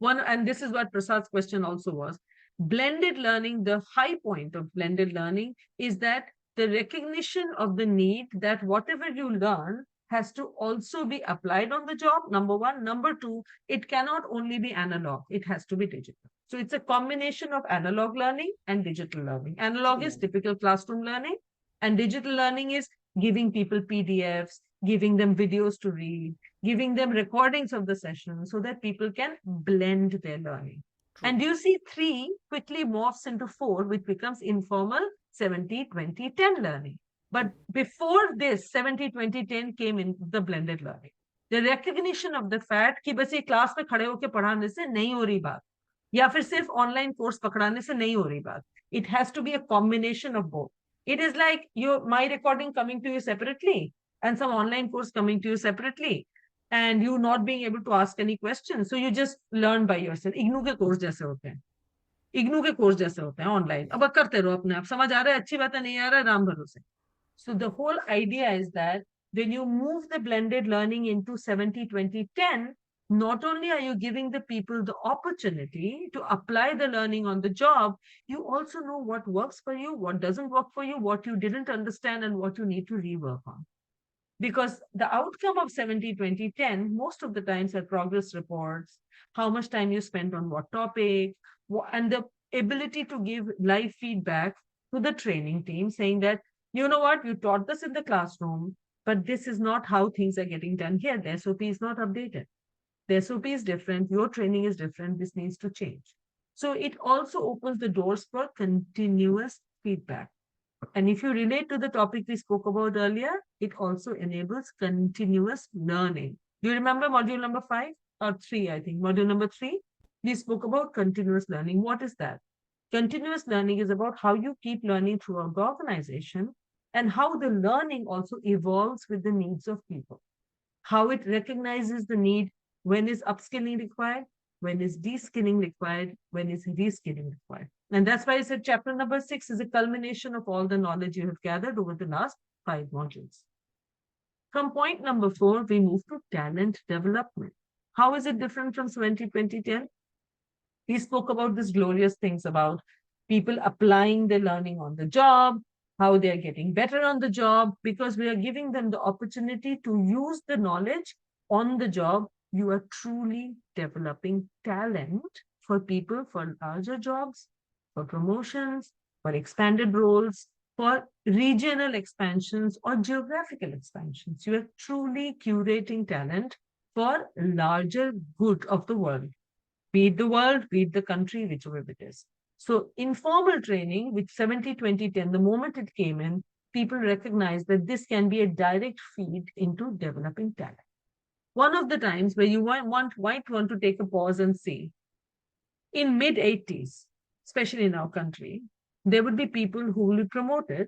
and this is what Prasad's question also was, blended learning, the high point of blended learning is that the recognition of the need that whatever you learn has to also be applied on the job, number one. Number two, it cannot only be analog, it has to be digital. So it's a combination of analog learning and digital learning. Analog True, is ma'am. typical classroom learning, and digital learning is giving people PDFs, giving them videos to read, giving them recordings of the session so that people can blend their learning. True. And you see 3 quickly morphs into 4, which becomes informal 70-20-10 learning. But before this, 70-20-10 came in the blended learning. The recognition of the fact कि बस ये class में खड़े होके पढ़ाने से नहीं हो रही बात, या फिर सिर्फ ऑनलाइन कोर्स पकड़ाने से नहीं हो रही बात. It has to be a combination of both. It is like my recording coming to you separately and some online course coming to you separately, and you not being able to ask any questions. So you just learn by yourself. IGNU के course जैसे होते हैं, इग्नू के course जैसे होते हैं online. अब करते रहो अपने आप, समझ आ रहा है, अच्छी बात है, नहीं आ रहा है, राम भरोसे. So the whole idea is that when you move the blended learning into 70-20-10, not only are you giving the people the opportunity to apply the learning on the job, you also know what works for you, what doesn't work for you, what you didn't understand, and what you need to rework on. Because the outcome of 70-20-10 most of the times are progress reports, how much time you spent on what topic, and the ability to give live feedback to the training team saying that, you know what, you taught this in the classroom, but this is not how things are getting done here. The SOP is not updated. The SOP is different. Your training is different. This needs to change. So it also opens the doors for continuous feedback. And if you relate to the topic we spoke about earlier, it also enables continuous learning. Do you remember module number 5 or 3, I think, module number 3? We spoke about continuous learning. What is that? Continuous learning is about how you keep learning throughout the organization and how the learning also evolves with the needs of people. How it recognizes the need, when is upskilling required, when is de-skilling required, when is reskilling required. And that's why I said chapter number 6 is a culmination of all the knowledge you have gathered over the last 5 modules. From point number 4, we move to talent development. How is it different from 70-20-10? We spoke about these glorious things about people applying their learning on the job, how they are getting better on the job, because we are giving them the opportunity to use the knowledge on the job. You are truly developing talent for people for larger jobs, for promotions, for expanded roles, for regional expansions or geographical expansions. You are truly curating talent for larger good of the world. Be it the world, be it the country, whichever it is. So informal training, which 70-20-10, the moment it came in, people recognized that this can be a direct feed into developing talent. One of the times where you might want to take a pause and see, in mid-80s, especially in our country, there would be people who will be promoted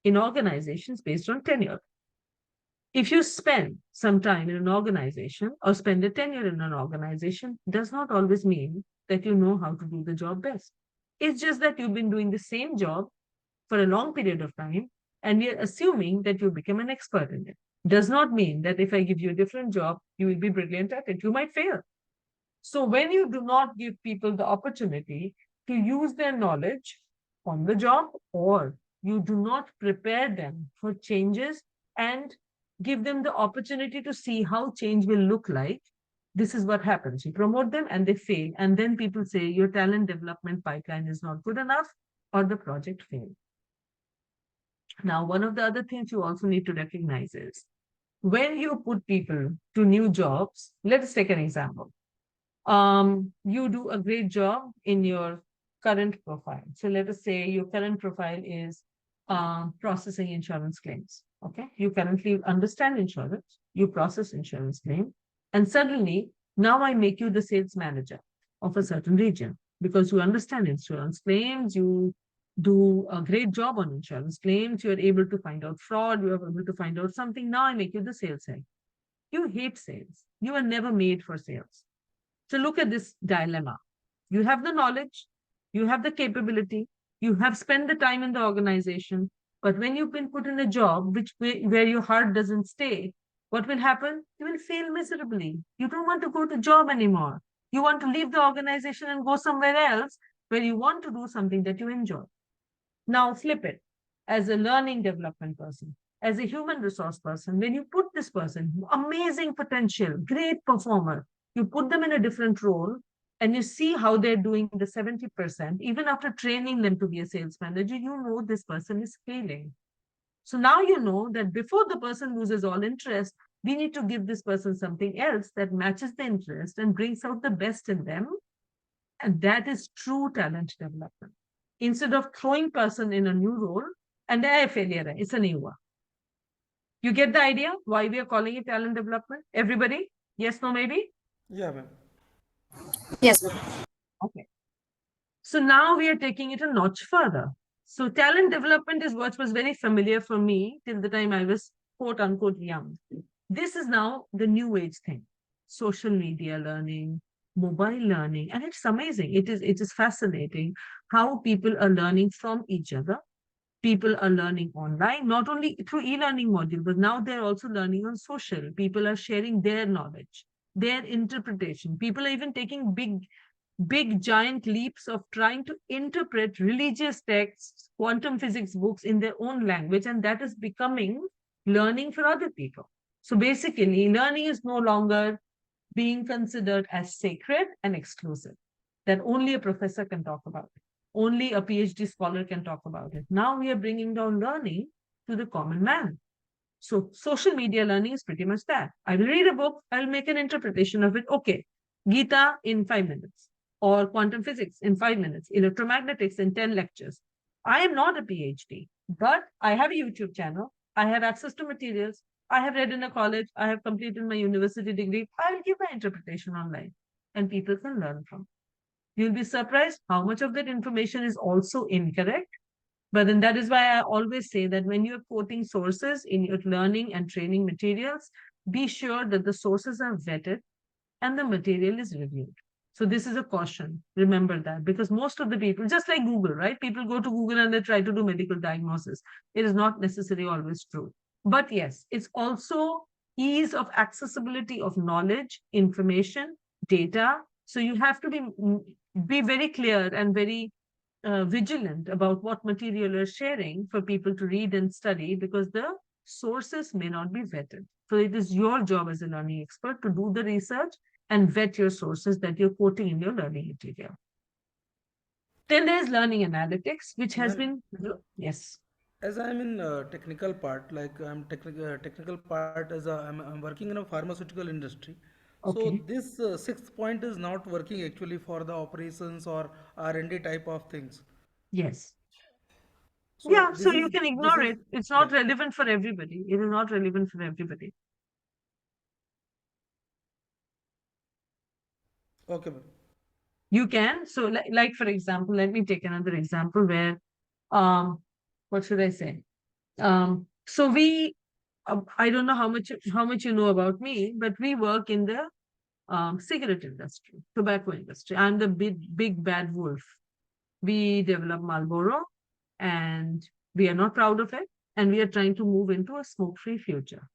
in organizations based on tenure. If you spend some time in an organization or spend a tenure in an organization, does not always mean that you know how to do the job best. It's just that you've been doing the same job for a long period of time, and we are assuming that you become an expert in it. Does not mean that if I give you a different job, you will be brilliant at it. You might fail. So when you do not give people the opportunity to use their knowledge on the job, or you do not prepare them for changes and give them the opportunity to see how change will look like, this is what happens. You promote them and they fail. And then people say your talent development pipeline is not good enough or the project failed. Now, one of the other things you also need to recognize is when you put people to new jobs, let's take an example. You do a great job in your current profile. So let us say your current profile is processing insurance claims. Okay, you currently understand insurance, you process insurance claim, and suddenly now I make you the sales manager of a certain region because you understand insurance claims, you do a great job on insurance claims, you are able to find out fraud, you are able to find out something. Now I make you the sales head. You hate sales. You are never made for sales. So look at this dilemma. You have the knowledge, you have the capability, you have spent the time in the organization, but when you've been put in a job where your heart doesn't stay, what will happen? You will fail miserably. You don't want to go to job anymore. You want to leave the organization and go somewhere else where you want to do something that you enjoy. Now flip it as a learning development person, as a human resource person. When you put this person, amazing potential, great performer, you put them in a different role and you see how they're doing the 70%, even after training them to be a sales manager, you know this person is failing. So now you know that before the person loses all interest, we need to give this person something else that matches the interest and brings out the best in them. And that is true talent development. Instead of throwing person in a new role and a failure, it's a new one. You get the idea why we are calling it talent development? Everybody? Yes, no, maybe? Yeah, ma'am. Yes. Okay. So now we are taking it a notch further. So talent development is what was very familiar for me till the time I was quote unquote young. This is now the new age thing. Social media learning, mobile learning, and it's amazing. It is fascinating how people are learning from each other. People are learning online, not only through e-learning module, but now they're also learning on social. People are sharing their knowledge, their interpretation. People are even taking big giant leaps of trying to interpret religious texts, quantum physics books in their own language, and that is becoming learning for other people. So basically, learning is no longer being considered as sacred and exclusive, that only a professor can talk about it. Only a PhD scholar can talk about it. Now we are bringing down learning to the common man. So social media learning is pretty much that. I will read a book, I'll make an interpretation of it. Okay, Gita in 5 minutes, or quantum physics in 5 minutes, electromagnetics in 10 lectures. I am not a PhD, but I have a YouTube channel. I have access to materials. I have read in a college. I have completed my university degree. I will give my interpretation online and people can learn from. You'll be surprised how much of that information is also incorrect. But then that is why I always say that when you're quoting sources in your learning and training materials, be sure that the sources are vetted and the material is reviewed. So this is a caution. Remember that, because most of the people, just like Google, right? People go to Google and they try to do medical diagnosis. It is not necessarily always true. But yes, it's also ease of accessibility of knowledge, information, data. So you have to be very clear and very vigilant about what material you're sharing for people to read and study, because the sources may not be vetted. So it is your job as a learning expert to do the research and vet your sources that you're quoting in your learning material. Then there's learning analytics, which has Ma'am, been, yes. as I'm in technical part, like I'm technical part as I'm working in a pharmaceutical industry. So Okay. this sixth point is not working actually for the operations or R&D type of things. Yes. So Yeah, so you can this ignore is it. It's yeah. not relevant for everybody. It is not relevant for everybody. Okay, ma'am. You can. So like for example, let me take another example where um what should I say? So we I don't know how much you know about me, but we work in the cigarette industry, tobacco industry. I'm the big bad wolf. We develop Marlboro and we are not proud of it. And we are trying to move into a smoke-free future,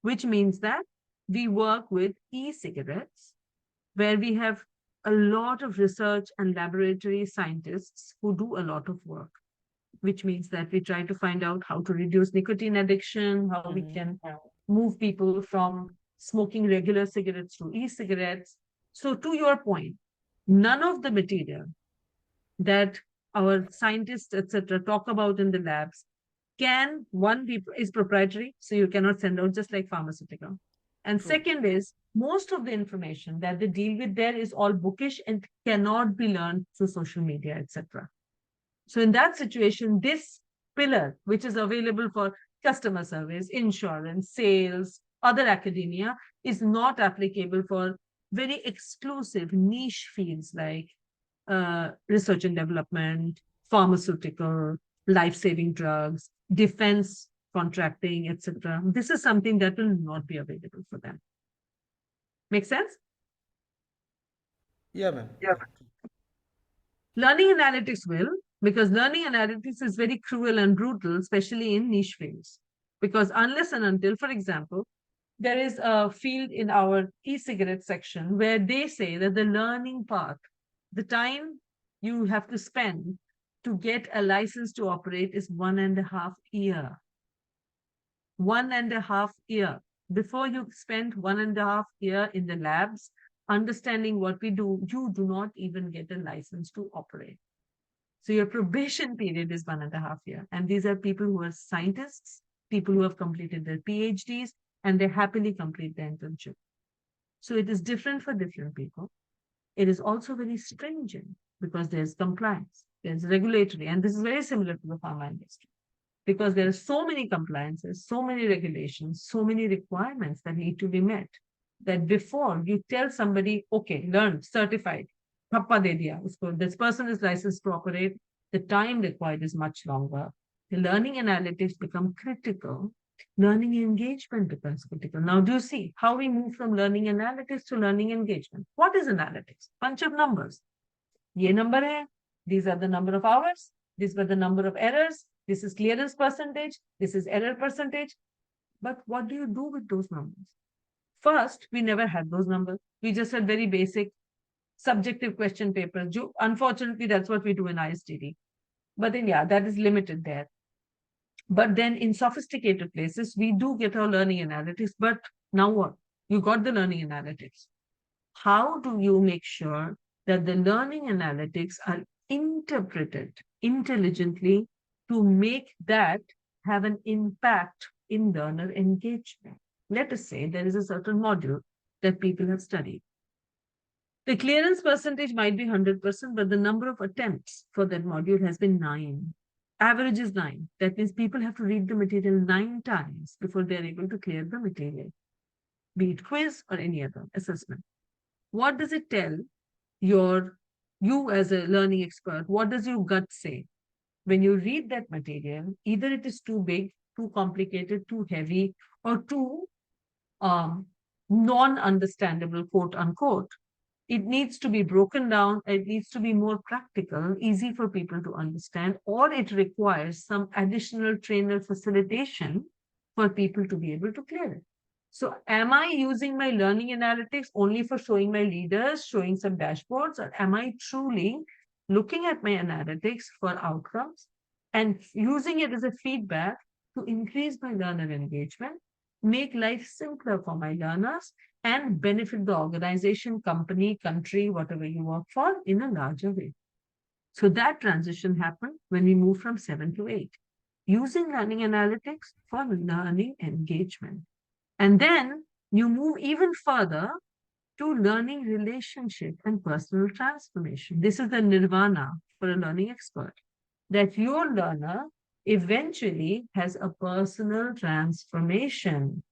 which means that we work with e-cigarettes where we have a lot of research and laboratory scientists who do a lot of work, which means that we try to find out how to reduce nicotine addiction, how we Mm-hmm. can move people from smoking regular cigarettes to e-cigarettes. So to your point, none of the material that our scientists, etc., talk about in the labs can one be is proprietary, so you cannot send out just like pharmaceutical. And True. second is most of the information that they deal with there is all bookish and cannot be learned through social media, etc. So in that situation, this pillar, which is available for customer service, insurance, sales, other academia, is not applicable for very exclusive niche fields like research and development, pharmaceutical, life-saving drugs, defense contracting, etc. This is something that will not be available for them. Make sense? Yeah, ma'am. Yeah. Yeah. Learning analytics will, because learning analytics is very cruel and brutal, especially in niche fields. Because unless and until, for example, there is a field in our e-cigarette section where they say that the learning path, the time you have to spend to get a license to operate is 1.5 years. 1.5 years. Before you spend 1.5 years in the labs, understanding what we do, you do not even get a license to operate. So your probation period is 1.5 years. And these are people who are scientists, people who have completed their PhDs, and they happily complete their internship. So it is different for different people. It is also very stringent because there's compliance, there's regulatory, and this is very similar to the pharma industry because there are so many compliances, so many regulations, so many requirements that need to be met that before you tell somebody, okay, learn, certified, thappa de diya, usko, this person is licensed to operate, the time required is much longer. The learning analytics become critical. Learning engagement becomes critical. Now, do you see how we move from learning analytics to learning engagement? What is analytics? Bunch of numbers. Ye number hai, these are the number of hours, these were the number of errors, this is clearance percentage, this is error percentage. But what do you do with those numbers? First, we never had those numbers. We just had very basic subjective question papers. Unfortunately, that's what we do in ISTD. But then, yeah, that is limited there. But then in sophisticated places, we do get our learning analytics. But now what? You got the learning analytics. How do you make sure that the learning analytics are interpreted intelligently to make that have an impact in learner engagement? Let us say there is a certain module that people have studied. The clearance percentage might be 100%, but the number of attempts for that module has been 9. Average is 9. That means people have to read the material 9 times before they're able to clear the material, be it quiz or any other assessment. What does it tell you as a learning expert? What does your gut say? When you read that material, either it is too big, too complicated, too heavy, or too non-understandable, quote unquote. It needs to be broken down. It needs to be more practical, easy for people to understand, or it requires some additional trainer facilitation for people to be able to clear it. So am I using my learning analytics only for showing my leaders, showing some dashboards, or am I truly looking at my analytics for outcomes and using it as a feedback to increase my learner engagement, make life simpler for my learners, and benefit the organization, company, country, whatever you work for in a larger way. So that transition happened when we moved from 7 to 8, using learning analytics for learning engagement. And then you move even further to learning relationship and personal transformation. This is the nirvana for a learning expert, that your learner eventually has a personal transformation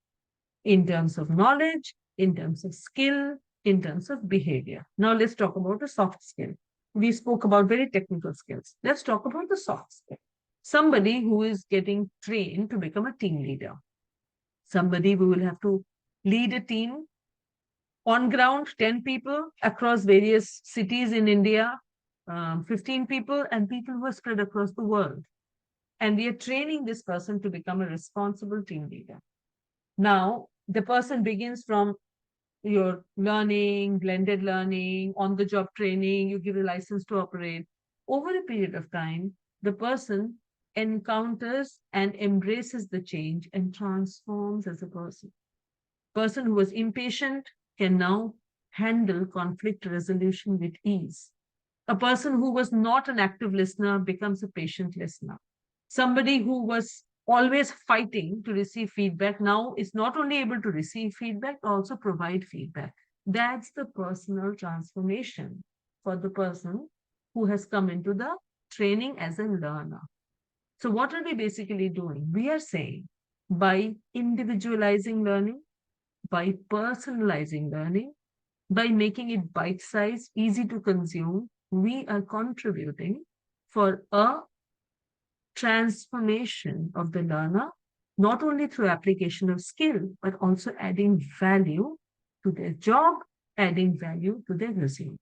in terms of knowledge, in terms of skill, in terms of behavior. Now let's talk about the soft skill. We spoke about very technical skills. Let's talk about the soft skill. Somebody who is getting trained to become a team leader. Somebody who will have to lead a team on ground, 10 people across various cities in India, 15 people, and people who are spread across the world. And we are training this person to become a responsible team leader. Now, the person begins from your learning, blended learning, on-the-job training, you give a license to operate. Over a period of time, the person encounters and embraces the change and transforms as a person. Person who was impatient can now handle conflict resolution with ease. A person who was not an active listener becomes a patient listener. Somebody who was always fighting to receive feedback now is not only able to receive feedback, but also provide feedback. That's the personal transformation for the person who has come into the training as a learner. So what are we basically doing? We are saying by individualizing learning, by personalizing learning, by making it bite-sized, easy to consume, we are contributing for a transformation of the learner, not only through application of skill, but also adding value to their job, adding value to their resume.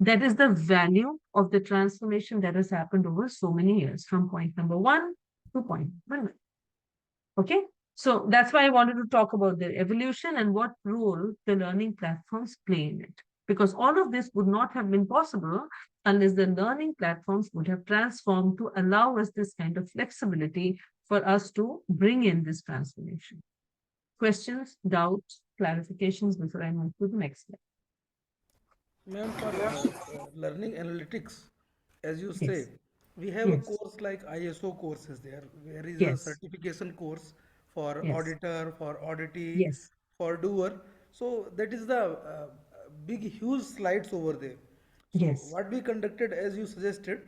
That is the value of the transformation that has happened over so many years, from point number 1 to point number 9. Okay, so that's why I wanted to talk about the evolution and what role the learning platforms play in it. Because all of this would not have been possible unless the learning platforms would have transformed to allow us this kind of flexibility for us to bring in this transformation. Questions, doubts, clarifications before I move to the next slide? Ma'am, for learning analytics, as you say, Yes, we have a yes, course like ISO courses there. There is a yes, certification course for yes, auditor, for auditee, yes, for doer. So that is the big, huge slides over there. So yes, what we conducted, as you suggested,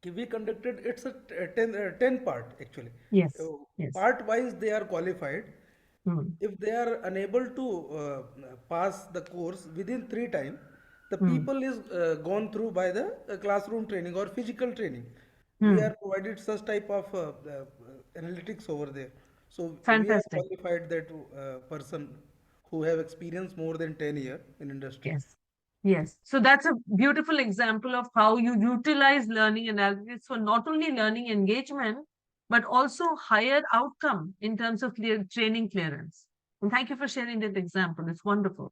we conducted, it's a 10, 10 part actually. yes, yes. Part wise they are qualified. Hmm. If they are unable to pass the course within 3 time, the Hmm. people is gone through by the classroom training or physical training. We Hmm. are provided such type of analytics over there. So we are Fantastic. qualified that person who have experience more than 10 year in industry. Yes. Yes. So that's a beautiful example of how you utilize learning analytics for not only learning engagement, but also higher outcome in terms of training clearance. And thank you for sharing that example. It's wonderful.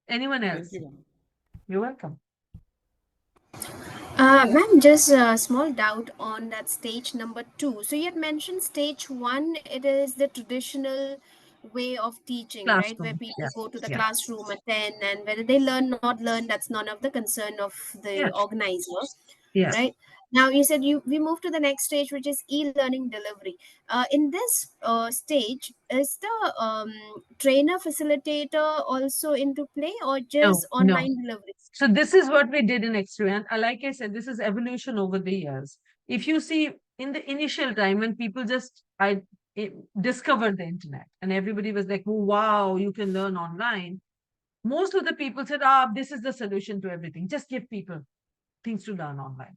Anyone Thank else? you, ma'am. You're welcome. Ma'am, just a small doubt on that stage number 2. So you had mentioned stage 1, it is the traditional way of teaching, right? Where Classroom. people Yeah. go to the Yeah. classroom, attend, and whether they learn, not learn, that's none of the concern of the Yes. organizer, Yes. right? Now you said we move to the next stage, which is e-learning delivery. In this stage, is the trainer facilitator also into play, or No, just no. online delivery? So this is what we did in X2. And like I said, this is evolution over the years. If you see in the initial time when people just discovered the internet and everybody was like, oh, wow, you can learn online. Most of the people said, this is the solution to everything. Just give people things to learn online.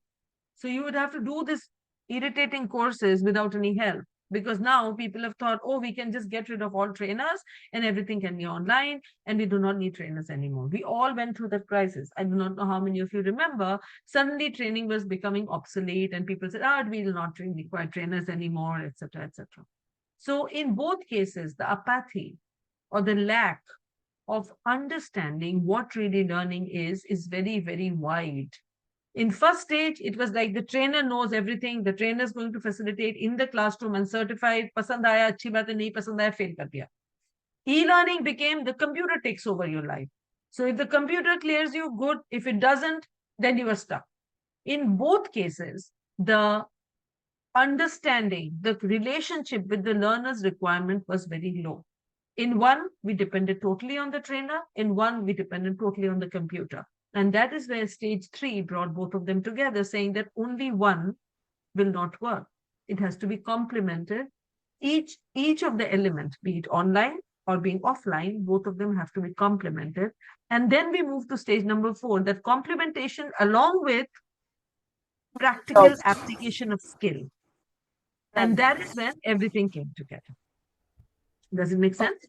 So you would have to do this irritating courses without any help, because now people have thought, oh, we can just get rid of all trainers and everything can be online and we do not need trainers anymore. We all went through that crisis. I do not know how many of you remember. Suddenly training was becoming obsolete and people said, we will not require trainers anymore, etc., etc. So in both cases, the apathy or the lack of understanding what really learning is very, very wide. In first stage, it was like the trainer knows everything. The trainer is going to facilitate in the classroom and certified. Pasand aaya, achhi baat hai, nahi pasand aaya, fail kar diya. E-learning became the computer takes over your life. So if the computer clears you, good. If it doesn't, then you are stuck. In both cases, the understanding, the relationship with the learner's requirement was very low. In one, we depended totally on the trainer. In one, we depended totally on the computer. And that is where stage 3 brought both of them together, saying that only one will not work. It has to be complemented. Each of the elements, be it online or being offline, both of them have to be complemented. And then we move to stage number 4, that complementation along with practical application of skill. And that is when everything came together. Does it make sense?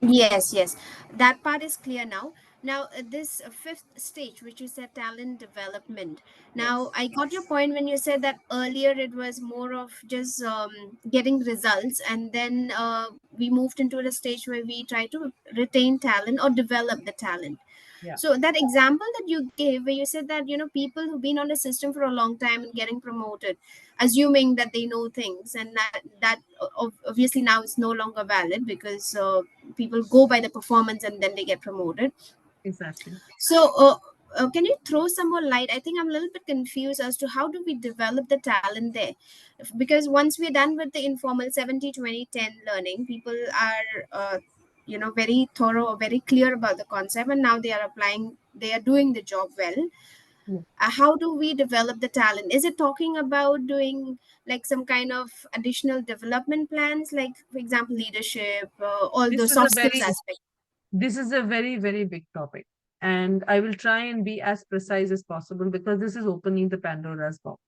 Yes, yes. That part is clear now. Now, this fifth stage, which you said talent development. Now, Yes. I got your point when you said that earlier it was more of just getting results, and then we moved into a stage where we try to retain talent or develop the talent. Yeah. So that example that you gave, where you said that people who've been on the system for a long time and getting promoted, assuming that they know things, and that obviously now it's no longer valid because people go by the performance and then they get promoted. Exactly. So, can you throw some more light? I think I'm a little bit confused as to how do we develop the talent there? Because once we're done with the informal 70-20-10 learning, people are, very thorough or very clear about the concept, and now they are applying, they are doing the job well. Yeah. How do we develop the talent? Is it talking about doing like some kind of additional development plans, like, for example, leadership, all This those is a soft skills very aspects? This is a very, very big topic. And I will try and be as precise as possible because this is opening the Pandora's box.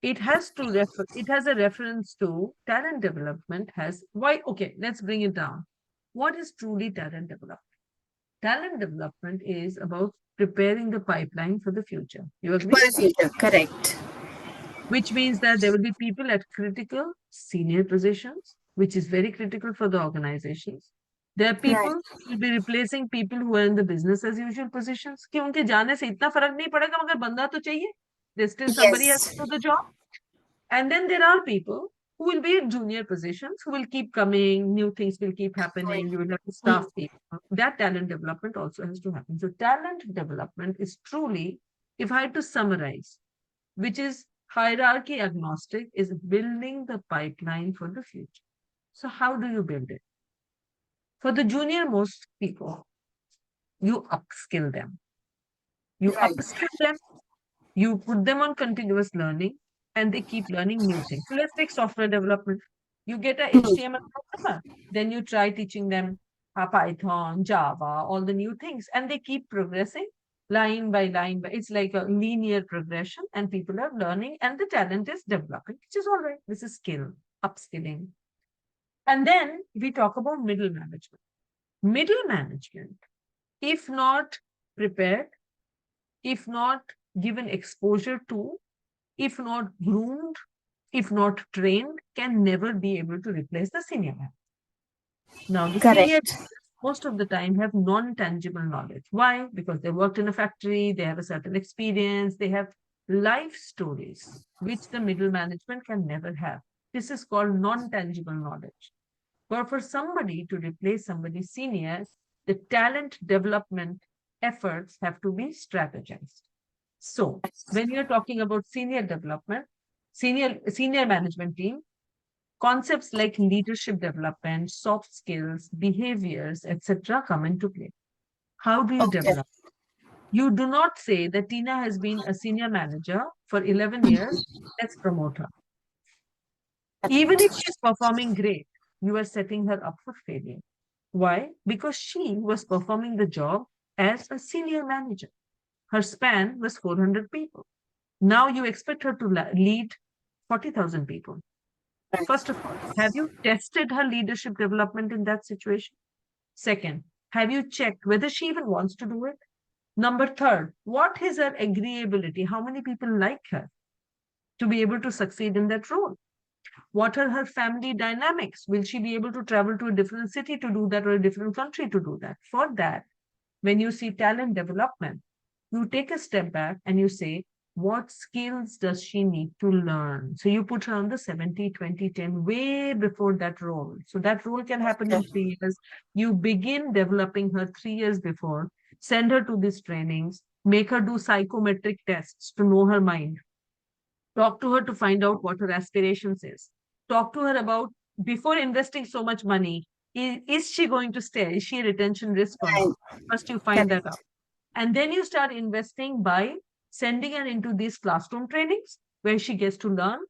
It has a reference to talent development okay, let's bring it down. What is truly talent development? Talent development is about preparing the pipeline for the future. You agree? For the future, correct. Which means that there will be people at critical senior positions, which is very critical for the organizations. There are Right. people who will be replacing people who are in the business as usual positions. कि उनके जाने से इतना फर्क नहीं पड़ेगा मगर बंदा तो चाहिए. There's still somebody has Yes. to do the job. And then there are people who will be in junior positions, who will keep coming, new things will keep happening, you will have to staff people. That talent development also has to happen. So talent development is truly, if I had to summarize, which is hierarchy agnostic, is building the pipeline for the future. So how do you build it? For the junior most people, you upskill them. You Right. upskill them, you put them on continuous learning, and they keep learning new things. So let's take software development. You get a HTML programmer, then you try teaching them Python, Java, all the new things, and they keep progressing line by line. It's like a linear progression, and people are learning, and the talent is developing, which is all right. This is skill, upskilling. And then we talk about middle management. Middle management, if not prepared, if not given exposure to, if not groomed, if not trained, can never be able to replace the senior man. Now, the senior Correct. most of the time have non-tangible knowledge. Why? Because they worked in a factory, they have a certain experience, they have life stories, which the middle management can never have. This is called non-tangible knowledge. But for somebody to replace somebody senior, the talent development efforts have to be strategized. So when you're talking about senior development, senior management team, concepts like leadership development, soft skills, behaviors, etc., come into play. How do you Okay. develop? You do not say that Tina has been a senior manager for 11 years, let's promote her. Even if she's performing great, you are setting her up for failure. Why? Because she was performing the job as a senior manager. Her span was 400 people. Now you expect her to lead 40,000 people. First of all, have you tested her leadership development in that situation? Second, have you checked whether she even wants to do it? Number third, what is her agreeability? How many people like her to be able to succeed in that role? What are her family dynamics? Will she be able to travel to a different city to do that or a different country to do that? For that, when you see talent development, you take a step back and you say, what skills does she need to learn? So you put her on the 70-20-10 way before that role. So that role can happen in 3 years. You begin developing her 3 years before, send her to these trainings, make her do psychometric tests to know her mind. Talk to her to find out what her aspirations is. Talk to her about, before investing so much money, Is she going to stay? Is she a retention risk or Right. not? First, you find that Correct. out. And then you start investing by sending her into these classroom trainings where she gets to learn.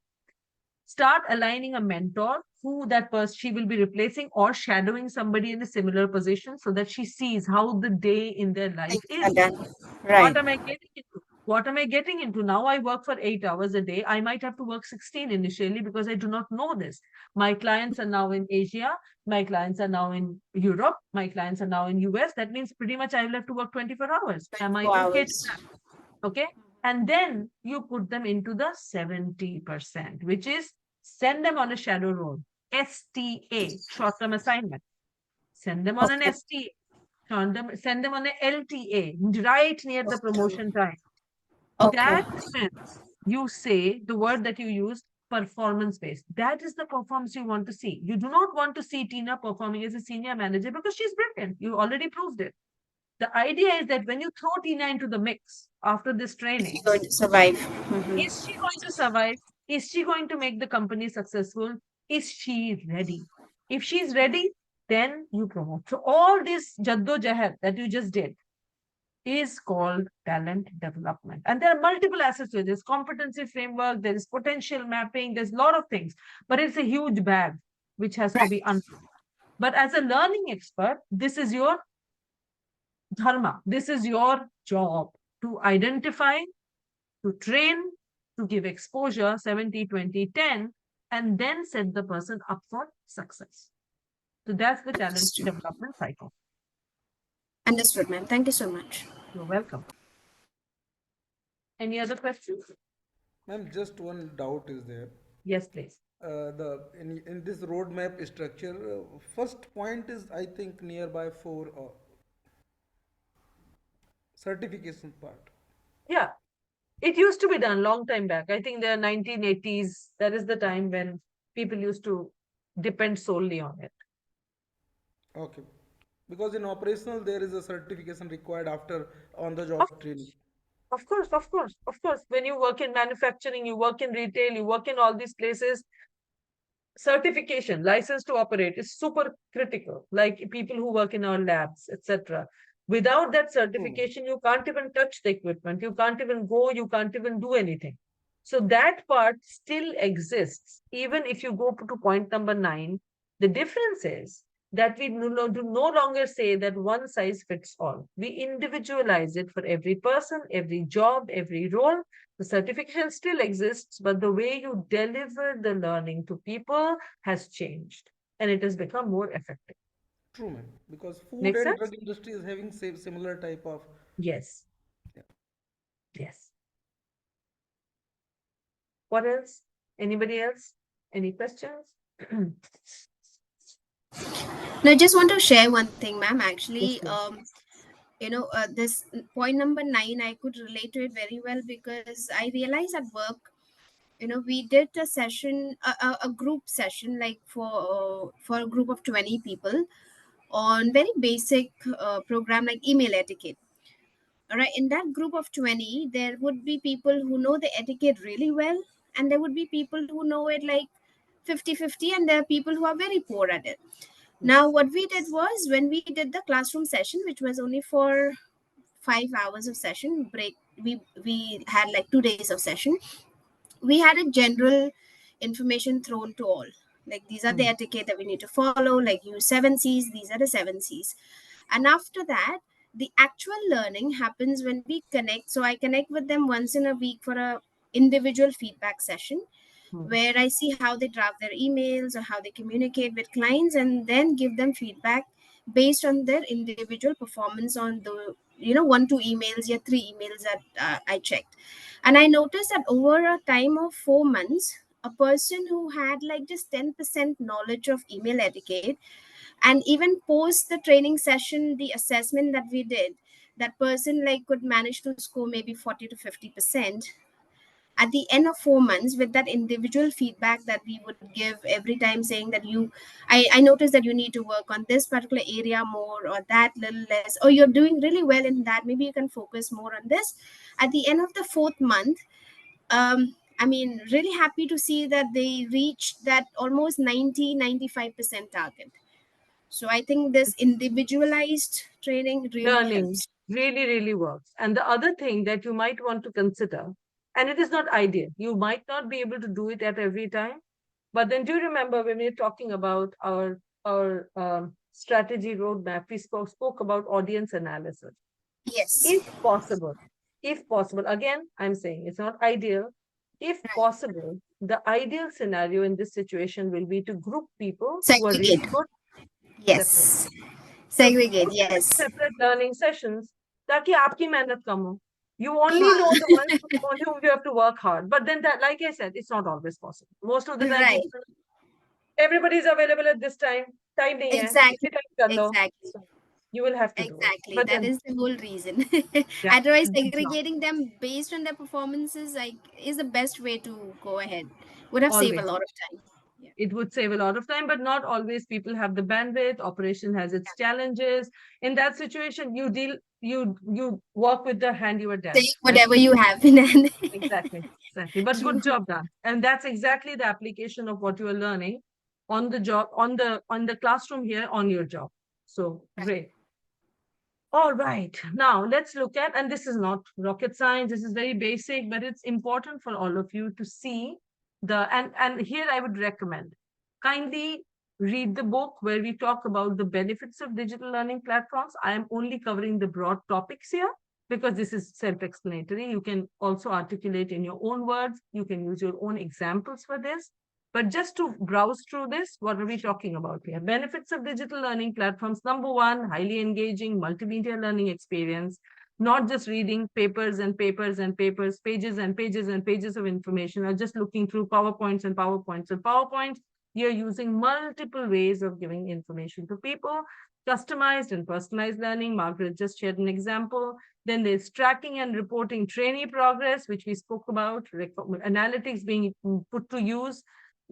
Start aligning a mentor who that person she will be replacing or shadowing somebody in a similar position so that she sees how the day in their life Things is. are done. What Right. am I getting into? What am I getting into? Now I work for 8 hours a day. I might have to work 16 initially because I do not know this. My clients are now in Asia. My clients are now in Europe. My clients are now in US. That means pretty much I will have to work 24 hours. Am I 4 okay to hours. that? Okay. And then you put them into the 70%, which is send them on a shadow role. STA, short term assignment. Send them on an Okay. STA. Send them on an LTA, right near the promotion time. Okay. That means you say the word that you use, performance based. That is the performance you want to see. You do not want to see Tina performing as a senior manager because she's brilliant. You already proved it. The idea is that when you throw Tina into the mix after this Is he training, going to survive? Mhm. is she going to survive? Is she going to make the company successful? Is she ready? If she's ready, then you promote. So all this jaddo jahad that you just did is called talent development. And there are multiple assets to it. There's competency framework, there is potential mapping, there's a lot of things, but it's a huge bag which has to Right. be unpacked. But as a learning expert, this is your dharma. This is your job to identify, to train, to give exposure 70, 20, 10, and then set the person up for success. So that's the talent Understood. development cycle. Understood, ma'am. Thank you so much. You're welcome. Any other questions? Ma'am, just one doubt is there. Yes, please. In this roadmap structure, first point is I think nearby for certification part. Yeah, it used to be done long time back. I think the 1980s. That is the time when people used to depend solely on it. Okay. Because in operational there is a certification required after on the Of, job training. of course, of course, of course. When you work in manufacturing, you work in retail, you work in all these places, certification, license to operate is super critical. Like people who work in our labs, etc. Without that True. certification, you can't even touch the equipment. You can't even go. You can't even do anything. So that part still exists. Even if you go to point number 9, the difference is that we do no longer say that one size fits all. We individualize it for every person, every job, every role. The certification still exists, but the way you deliver the learning to people has changed and it has become more effective. True, man. Because food Make and sense? drug industry is having similar type of. Yes. Yeah. Yes. What else? Anybody else? Any questions? Now, I just want to share one thing, ma'am. Yes, Actually, please. this point number 9, I could relate to it very well because I realized at work, we did a session, a group session, like for a group of 20 people on very basic program like email etiquette. All right, in that group of 20, there would be people who know the etiquette really well, and there would be people who know it like 50-50, and there are people who are very poor at it. Now, what we did was when we did the classroom session, which was only for 5 hours of session break, we had like 2 days of session. We had a general information thrown to all. Like these are the Mm. etiquette that we need to follow. Like use 7 C's. These are the 7 C's. And after that, the actual learning happens when we connect. So I connect with them once in a week for a individual feedback session Mm. where I see how they draft their emails or how they communicate with clients, and then give them feedback based on their individual performance on the 1-2 emails, yeah, 3 emails that I checked. And I noticed that over a time of 4 months, a person who had like just 10% knowledge of email etiquette, and even post the training session, the assessment that we did, that person like could manage to score maybe 40 to 50% at the end of 4 months, with that individual feedback that we would give every time, saying that I noticed that you need to work on this particular area more, or that little less, or you're doing really well in that, maybe you can focus more on this. At the end of the fourth month, I mean, really happy to see that they reached that almost 90-95% target. So I think this individualized training really Learning helps. really, really works. And the other thing that you might want to consider, and it is not ideal, you might not be able to do it at every time, but then do remember when we are talking about our strategy roadmap, we spoke about audience analysis. Yes. If possible, again, I'm saying it's not ideal. If Right. possible, the ideal scenario in this situation will be to group people who are Segregate. really good separate. Yes. So Segregate. put them in Yes. separate learning sessions ताकि आपकी मेहनत कम हो. You only know the Ah, ones on whom you have to work hard. But then that, like I said, it's not always possible. Most of the time, right. people, everybody is available at this time. Time नहीं है. Exactly. इसी time कर लो. Exactly. So you will have to do it. Exactly. But That then, is the whole reason. yeah, Otherwise, it's not segregating them based on their performances like is the best way to go ahead. Would have saved a always. lot of time. Yeah. It would save a lot of time, but not always people have the bandwidth. Operation has its challenges. In that situation, you work with the hand you are dealt. Take whatever you have in hand. Exactly. But True. good job done. And that's exactly the application of what you are learning on the job, on the classroom here, on your job. So great. All right. Now let's look at, and this is not rocket science, this is very basic, but it's important for all of you to see and here I would recommend kindly read the book where we talk about the benefits of digital learning platforms. I am only covering the broad topics here because this is self-explanatory. You can also articulate in your own words. You can use your own examples for this. But just to browse through this, what are we talking about here? Benefits of digital learning platforms. Number one, highly engaging multimedia learning experience, not just reading papers and papers and papers, pages and pages and pages of information, or just looking through PowerPoints and PowerPoints and PowerPoints. You're using multiple ways of giving information to people. Customized and personalized learning. Margaret just shared an example. Then there's tracking and reporting trainee progress, which we spoke about, analytics being put to use,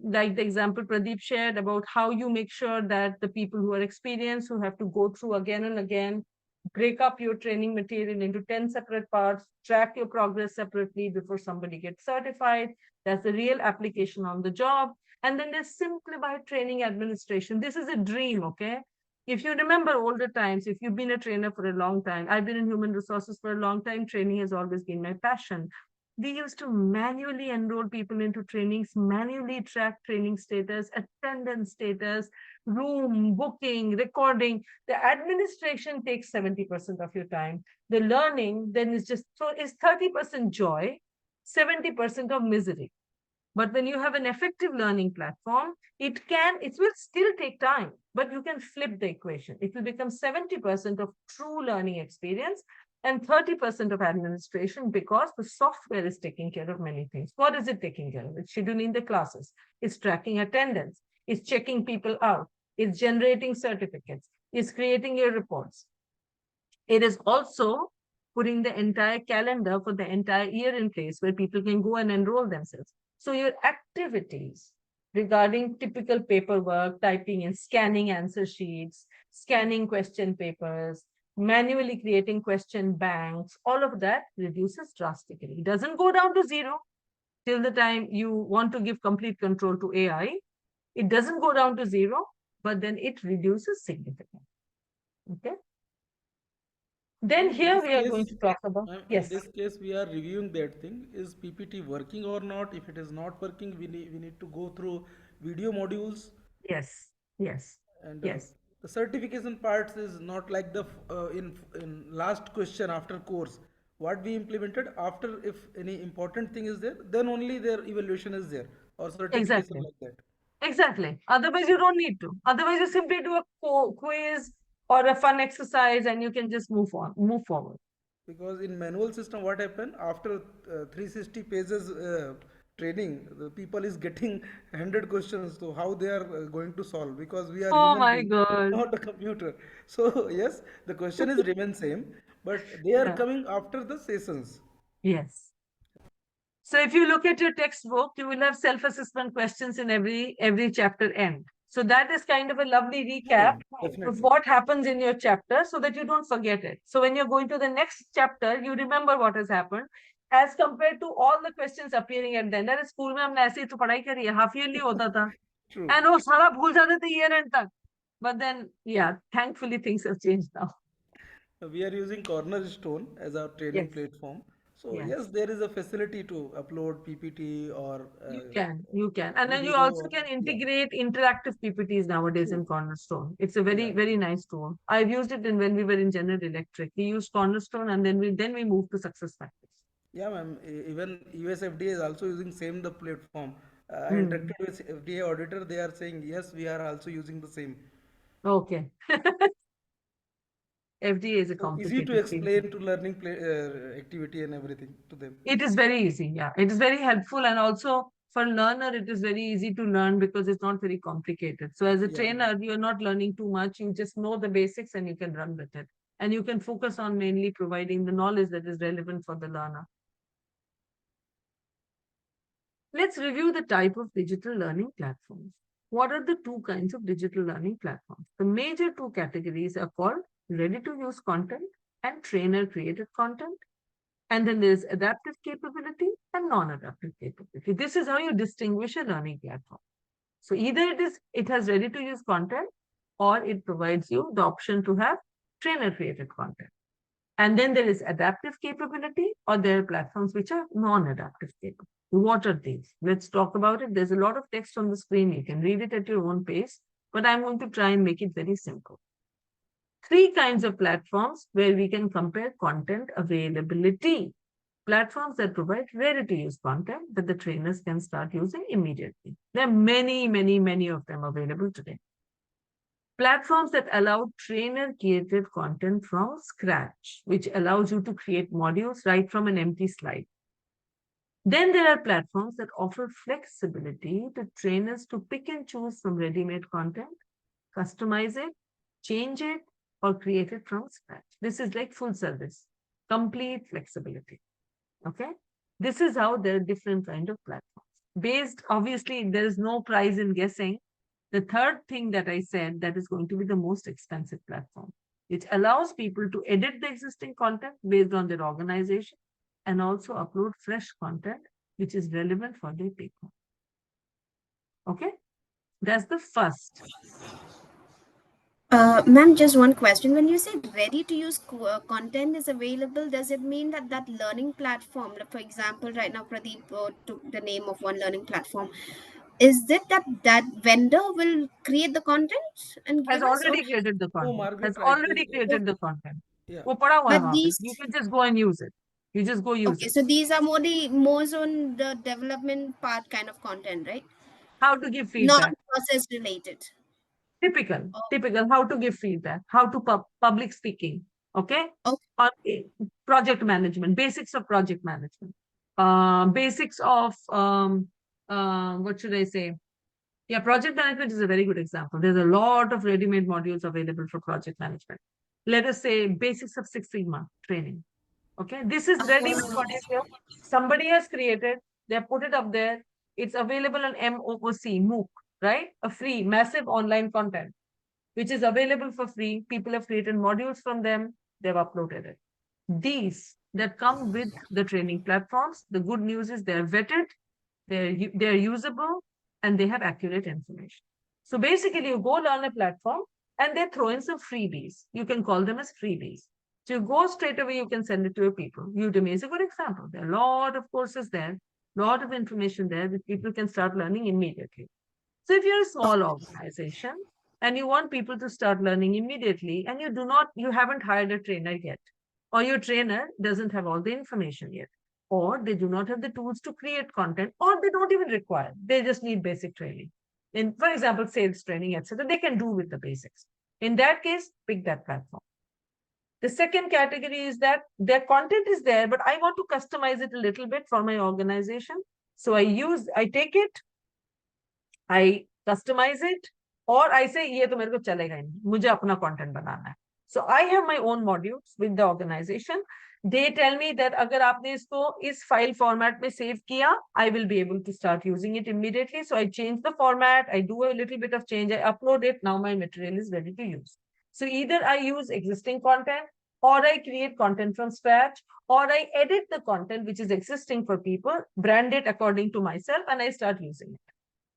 like the example Pradeep shared about how you make sure that the people who are experienced, who have to go through again and again, break up your training material into 10 separate parts, track your progress separately before somebody gets certified. That's the real application on the job. And then there's simplified training administration. This is a dream, okay? If you remember older times, if you've been a trainer for a long time, I've been in human resources for a long time, training has always been my passion. We used to manually enroll people into trainings, manually track training status, attendance status, room, booking, recording. The administration takes 70% of your time. The learning then is just, so is 30% joy, 70% of misery. But when you have an effective learning platform, it will still take time, but you can flip the equation. It will become 70% of true learning experience and 30% of administration because the software is taking care of many things. What is it taking care of? It's scheduling the classes, it's tracking attendance, it's checking people out, it's generating certificates, it's creating your reports. It is also putting the entire calendar for the entire year in place where people can go and enroll themselves. So your activities regarding typical paperwork, typing and scanning answer sheets, scanning question papers, manually creating question banks, all of that reduces drastically. It doesn't go down to zero till the time you want to give complete control to AI. It doesn't go down to zero, but then it reduces significantly. Okay. Then In here this we are going case, to talk about, in yes, this case, we are reviewing that thing. Is PPT working or not? If it is not working, we need to go through video modules, yes, yes, and yes, the certification parts is not like the in last question after course. What we implemented after, if any important thing is there, then only their evaluation is there or certification exactly, like that. exactly. Otherwise, you don't need to. Otherwise, you simply do a quiz or a fun exercise and you can just move forward. Because in manual system, what happened after 360 pages training, the people is getting 100 questions. So how they are going to solve? Because we are Oh human my being, God. not a computer. So yes, the question is remain same, but they are Yeah, coming after the sessions. yes. So if you look at your textbook, you will have self-assessment questions in every chapter end. So that is kind of a lovely Yeah, yeah, recap of definitely. what happens in your chapter so that you don't forget it. So when you're going to the next chapter, you remember what has happened as compared to all the questions appearing at the end. अरे school में हमने ऐसे ही तो पढ़ाई करी है, half yearly होता था True. एंड वो सारा भूल जाते थे ईयर एंड तक. But then, yeah, thankfully things have changed now. We are using Cornerstone as our training Yes, platform. So yes. yes, there is a facility to upload PPT or You can. And then you video also or can yeah, integrate interactive PPTs nowadays true. in Cornerstone. It's a very, Yeah. very nice tool. I've used it when we were in General Electric. We used Cornerstone and then we moved to SuccessFactors. Yeah, ma'am. Even US FDA is also using same the platform. I Hmm. interacted with FDA auditor. They are saying yes, we are also using the same. Okay. FDA is a So easy to complicated field. explain to learning activity and everything to them. It is very easy. Yeah. It is very helpful. And also for learner, it is very easy to learn because it's not very complicated. So as a Yeah. trainer, you're not learning too much. You just know the basics and you can run with it. And you can focus on mainly providing the knowledge that is relevant for the learner. Let's review the type of digital learning platforms. What are the two kinds of digital learning platforms? The major two categories are called ready-to-use content and trainer-created content. And then there's adaptive capability and non-adaptive capability. This is how you distinguish a learning platform. So either it has ready-to-use content or it provides you the option to have trainer-created content. And then there is adaptive capability, or there are platforms which are non-adaptive capable. What are these? Let's talk about it. There's a lot of text on the screen. You can read it at your own pace, but I'm going to try and make it very simple. Three kinds of platforms where we can compare content availability. Platforms that provide ready-to-use content that the trainers can start using immediately. There are many, many, many of them available today. Platforms that allow trainer-created content from scratch, which allows you to create modules right from an empty slide. Then there are platforms that offer flexibility to trainers to pick and choose from ready-made content, customize it, change it, or create it from scratch. This is like full service, complete flexibility. Okay. This is how there are different kind of platforms. Based, obviously, there is no prize in guessing. The third thing that I said that is going to be the most expensive platform, which allows people to edit the existing content based on their organization and also upload fresh content which is relevant for their take home. Okay, that's the first. Ma'am, just one question. When you say ready to use content is available, does it mean that that learning platform, like for example, right now Pradeep took the name of one learning platform, is it that that vendor will create the content and Has give us, or already created the No, content. Has Margaret, right? already oh, created the content. Yeah. वो पड़ा हुआ है but वहाँ पे. these, You can just go and use it. You just go use okay, it. so these are more on the development part kind of content, right? How to give Non feedback. process related. Typical how to give feedback, how to public speaking, okay, Okay. or project management, basics of project management, basics of what should I say, yeah, project management is a very good example. There's a lot of ready-made modules available for project management. Let us say basics of Six Sigma training. Okay, this is ready-made material. Somebody has created, they have put it up there. It's available on MOOC, right? A free, massive online content, which is available for free. People have created modules from them. They've uploaded it. These that come with the training platforms, the good news is they're vetted, they're usable, and they have accurate information. So basically, you go learn a platform and they throw in some freebies. You can call them as freebies. So you go straight away, you can send it to your people. Udemy is a good example. There are a lot of courses there, a lot of information there that people can start learning immediately. So if you're a small organization and you want people to start learning immediately and you haven't hired a trainer yet, or your trainer doesn't have all the information yet, or they do not have the tools to create content, or they don't even require, they just need basic training. In, for example, sales training, etc., they can do with the basics. In that case, pick that platform. The second category is that their content is there, but I want to customize it a little bit for my organization. So I take it, I customize it, or I say ये तो मेरे को चलेगा ही नहीं, मुझे अपना content बनाना है. So I have my own modules with the organization. They tell me that अगर आपने इसको इस file format में save किया, I will be able to start using it immediately. So I change the format, I do a little bit of change, I upload it. Now my material is ready to use. So either I use existing content, or I create content from scratch, or I edit the content which is existing for people, brand it according to myself, and I start using it.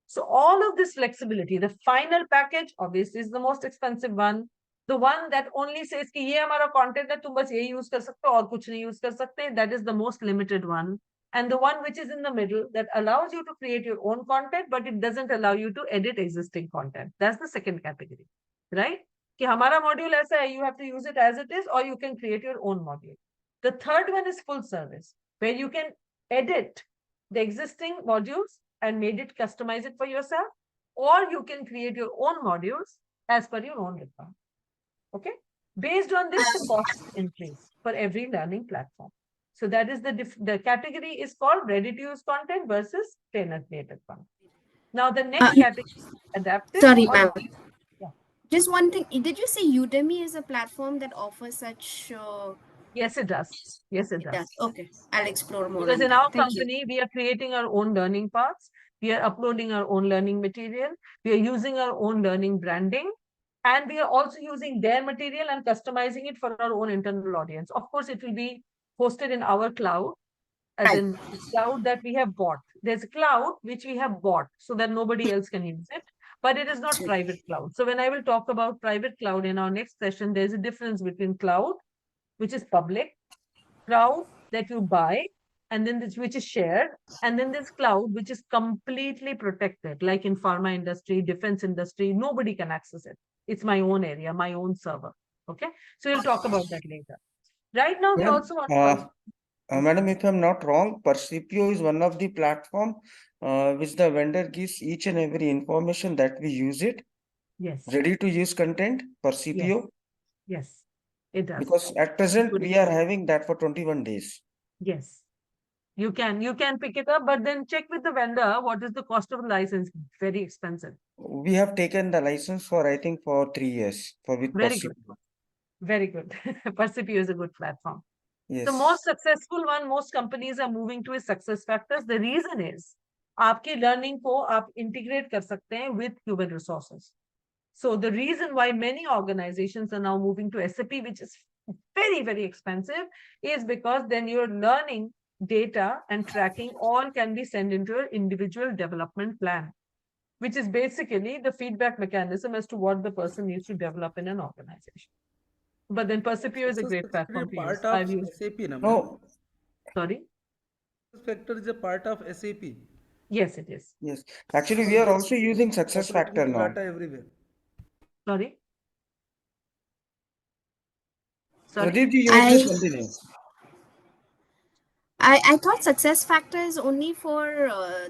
So all of this flexibility, the final package obviously is the most expensive one. The one that only says कि ये हमारा content है, तुम बस ये use कर सकते हो और कुछ नहीं use कर सकते. That is the most limited one. And the one which is in the middle that allows you to create your own content, but it doesn't allow you to edit existing content. That's the second category, right? कि हमारा module ऐसा है, you have to use it as it is, or you can create your own module. The third one is full service, where you can edit the existing modules and made it, customize it for yourself, or you can create your own modules as per your own requirement. Okay. Based on this, the costs increase for every learning platform. So that is the category is called ready-to-use content versus trainer-created content. Now the next category, adaptive. Sorry, or- ma'am. Yeah. Just one thing. Did you say Udemy is a platform that offers such? Yes, it does. Yes, it It does. does. Okay, I'll explore more. Because on in that. our Thank you. company, we are creating our own learning paths. We are uploading our own learning material. We are using our own learning branding. And we are also using their material and customizing it for our own internal audience. Of course, it will be hosted in our cloud, as Right. in the cloud that we have bought. There's a cloud which we have bought so that nobody else can use it, but it is not private cloud. So when I will talk about private cloud in our next session, there's a difference between cloud, which is public, cloud that you buy, and then this which is shared, and then there's cloud which is completely protected, like in pharma industry, defense industry, nobody can access it. It's my own area, my own server. Okay, so we'll talk about that later. Right now, we Madam, also want Madam, if I'm not wrong, Percipio is one of the platform which the vendor gives each and every information that we use it. yes, Ready to use content, yes, Percipio. yes, it does. Because at present Good. we are having that for 21 days. Yes, you can pick it up, but then check with the vendor what is the cost of the license. Very expensive. We have taken the license for I think for 3 years for with Very good. Percipio. Very good. Persipio is a good platform. Yes. The most successful one most companies are moving to is success factors. The reason is आपकी learning को आप integrate कर सकते हैं with human resources. So the reason why many organizations are now moving to SAP, which is very, very expensive, is because then your learning data and tracking all can be sent into your individual development plan, which is basically the feedback mechanism as to what the person needs to develop in an organization. But then Persipio is a great platform to use. Part of I've used. SAP, na, ma'am? No, Sorry. Factor is a part of SAP. Yes, it is. yes. Actually, we are also using success Operating factor the now. data everywhere. Sorry. Sorry. Pradeep ji, you may please continue. I thought success factor is only for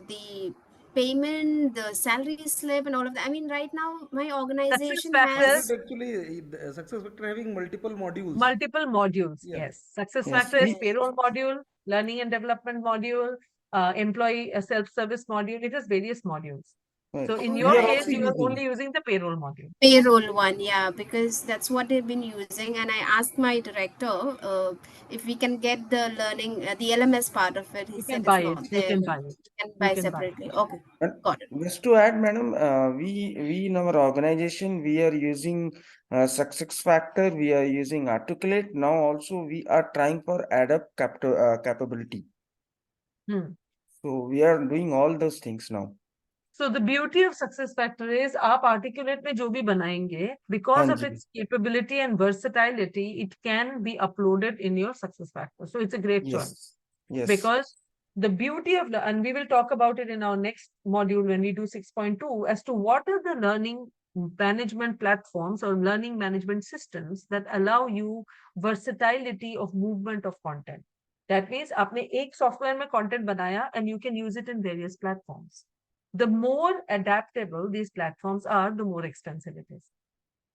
the payment, the salary slip, and all of that. I mean, right now my organization factors- has Actually, the success factor having multiple modules. Multiple modules. Yeah. Yes. Success Yes, factor is we- payroll module, learning and development module, employee self-service module. It has various modules. Right. So in We your are case, also you are using. only using the payroll module. payroll one, yeah, because that's what they've been using. And I asked my director if we can get the learning, the LMS part of it. He You said can it's buy it. not You there. can buy it. You can You buy can buy it. separately. Okay, And got it. just to add, madam, we in our organization we are using success factor. We are using articulate. Now also we are trying for adapt capability. Hmm. So we are doing all those things now. So the beauty of success factor is आप articulate में जो भी बनाएंगे, because हाँ of ji. its capability and versatility, it can be uploaded in your success factor. So it's a great choice. Yes. Yes. Because the beauty of the, and we will talk about it in our next module when we do 6.2 as to what are the learning management platforms or learning management systems that allow you versatility of movement of content. That means आपने एक software में content बनाया and you can use it in various platforms. The more adaptable these platforms are, the more expensive it is.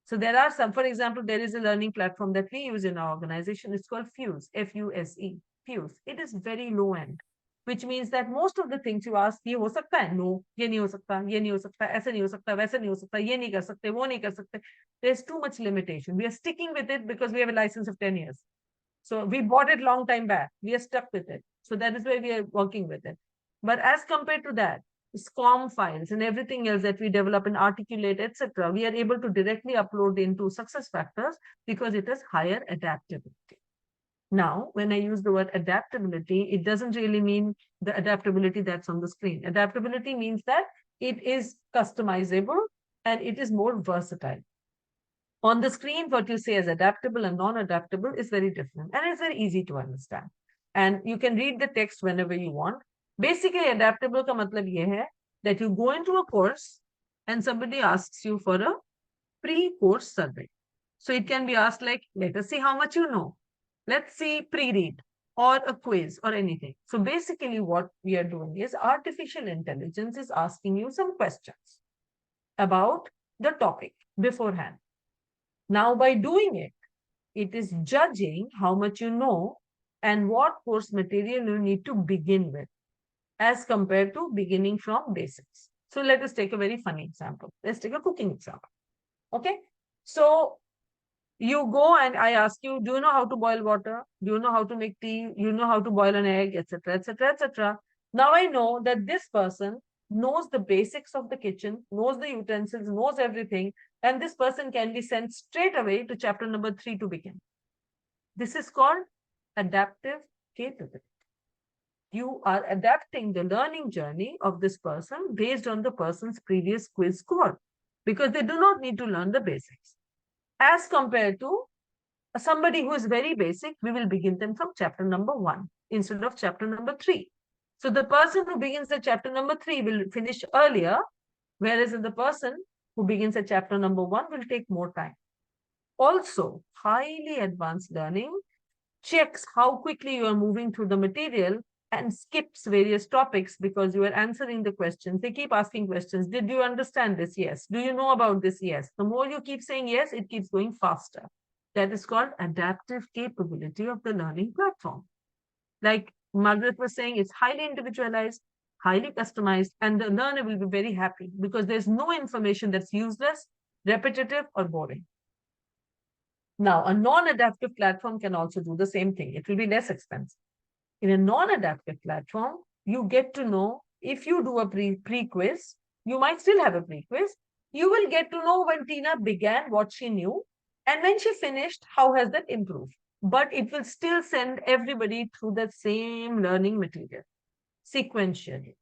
So there are some, for example, there is a learning platform that we use in our organization. It's called Fuse, F-U-S-E, Fuse. It is very low end, which means that most of the things you ask, ये हो सकता है? No, ये नहीं हो सकता, ये नहीं हो सकता, ऐसे नहीं हो सकता, वैसे नहीं हो सकता, ये नहीं कर सकते, वो नहीं कर सकते. There's too much limitation. We are sticking with it because we have a license of 10 years. So we bought it long time back. We are stuck with it. So that is why we are working with it. But as compared to that, SCORM files and everything else that we develop in Articulate, etc., we are able to directly upload into success factors because it has higher adaptability. Now, when I use the word adaptability, it doesn't really mean the adaptability that's on the screen. Adaptability means that it is customizable, and it is more versatile. On the screen, what you say as adaptable and non-adaptable is very different, and it's very easy to understand. And you can read the text whenever you want. Basically, adaptable ka matlab ye hai that you go into a course and somebody asks you for a pre-course survey. So it can be asked like, let us see how much you know. Let's see pre-read or a quiz or anything. So basically what we are doing is artificial intelligence is asking you some questions about the topic beforehand. Now, by doing it, it is judging how much you know and what course material you need to begin with as compared to beginning from basics. So let us take a very funny example. Let's take a cooking example. Okay. So you go and I ask you, do you know how to boil water? Do you know how to make tea? You know how to boil an egg, etc., etc., etc. Now I know that this person knows the basics of the kitchen, knows the utensils, knows everything, and this person can be sent straight away to chapter number 3 to begin. This is called adaptive capability. You are adapting the learning journey of this person based on the person's previous quiz score, because they do not need to learn the basics. As compared to somebody who is very basic, we will begin them from chapter number 1 instead of chapter number 3. So the person who begins at chapter number 3 will finish earlier, whereas the person who begins at chapter number 1 will take more time. Also, highly advanced learning checks how quickly you are moving through the material and skips various topics because you are answering the questions. They keep asking questions. Did you understand this? Yes. Do you know about this? Yes. The more you keep saying yes, it keeps going faster. That is called adaptive capability of the learning platform. Like Margaret was saying, it's highly individualized, highly customized, and the learner will be very happy because there's no information that's useless, repetitive, or boring. Now, a non-adaptive platform can also do the same thing. It will be less expensive. In a non-adaptive platform, you get to know if you do a pre-quiz, you might still have a pre-quiz. You will get to know when Tina began, what she knew, and when she finished, how has that improved. But it will still send everybody through the same learning material sequentially.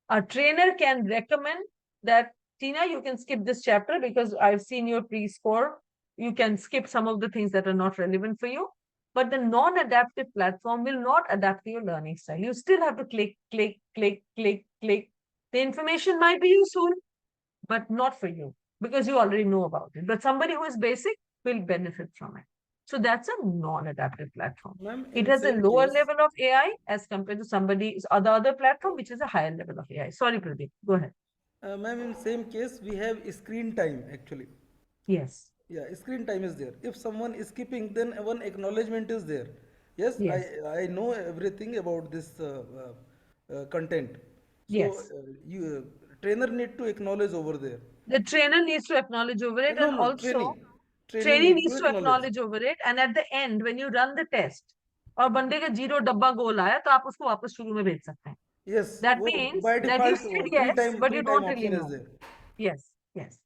A trainer can recommend that, Tina, you can skip this chapter because I've seen your pre-score. You can skip some of the things that are not relevant for you. But the non-adaptive platform will not adapt to your learning style. You still have to click, click, click, click, click. The information might be useful, but not for you because you already know about it. But somebody who is basic will benefit from it. So that's a non-adaptive platform. Ma'am, It in has a same lower case, level of AI as compared to somebody's other platform, which is a higher level of AI. Sorry, Pradeep, go ahead. ma'am, in same case, we have screen time actually. Yes, Yeah, screen time is there. If someone is skipping, then one acknowledgement is there. Yes, I yes, I know everything about this content. So yes. you trainer need to acknowledge over there. The trainer needs to acknowledge over it, No, and no, also training trainee need to needs to acknowledge. acknowledge over it. And at the end, when you run the test, और बंदे का 0 डब्बा गोल आया तो आप उसको वापस शुरू में भेज सकते हैं. Yes, That वो means by that you default said वो yes, but you three time don't really option is know. there. Yes, yes.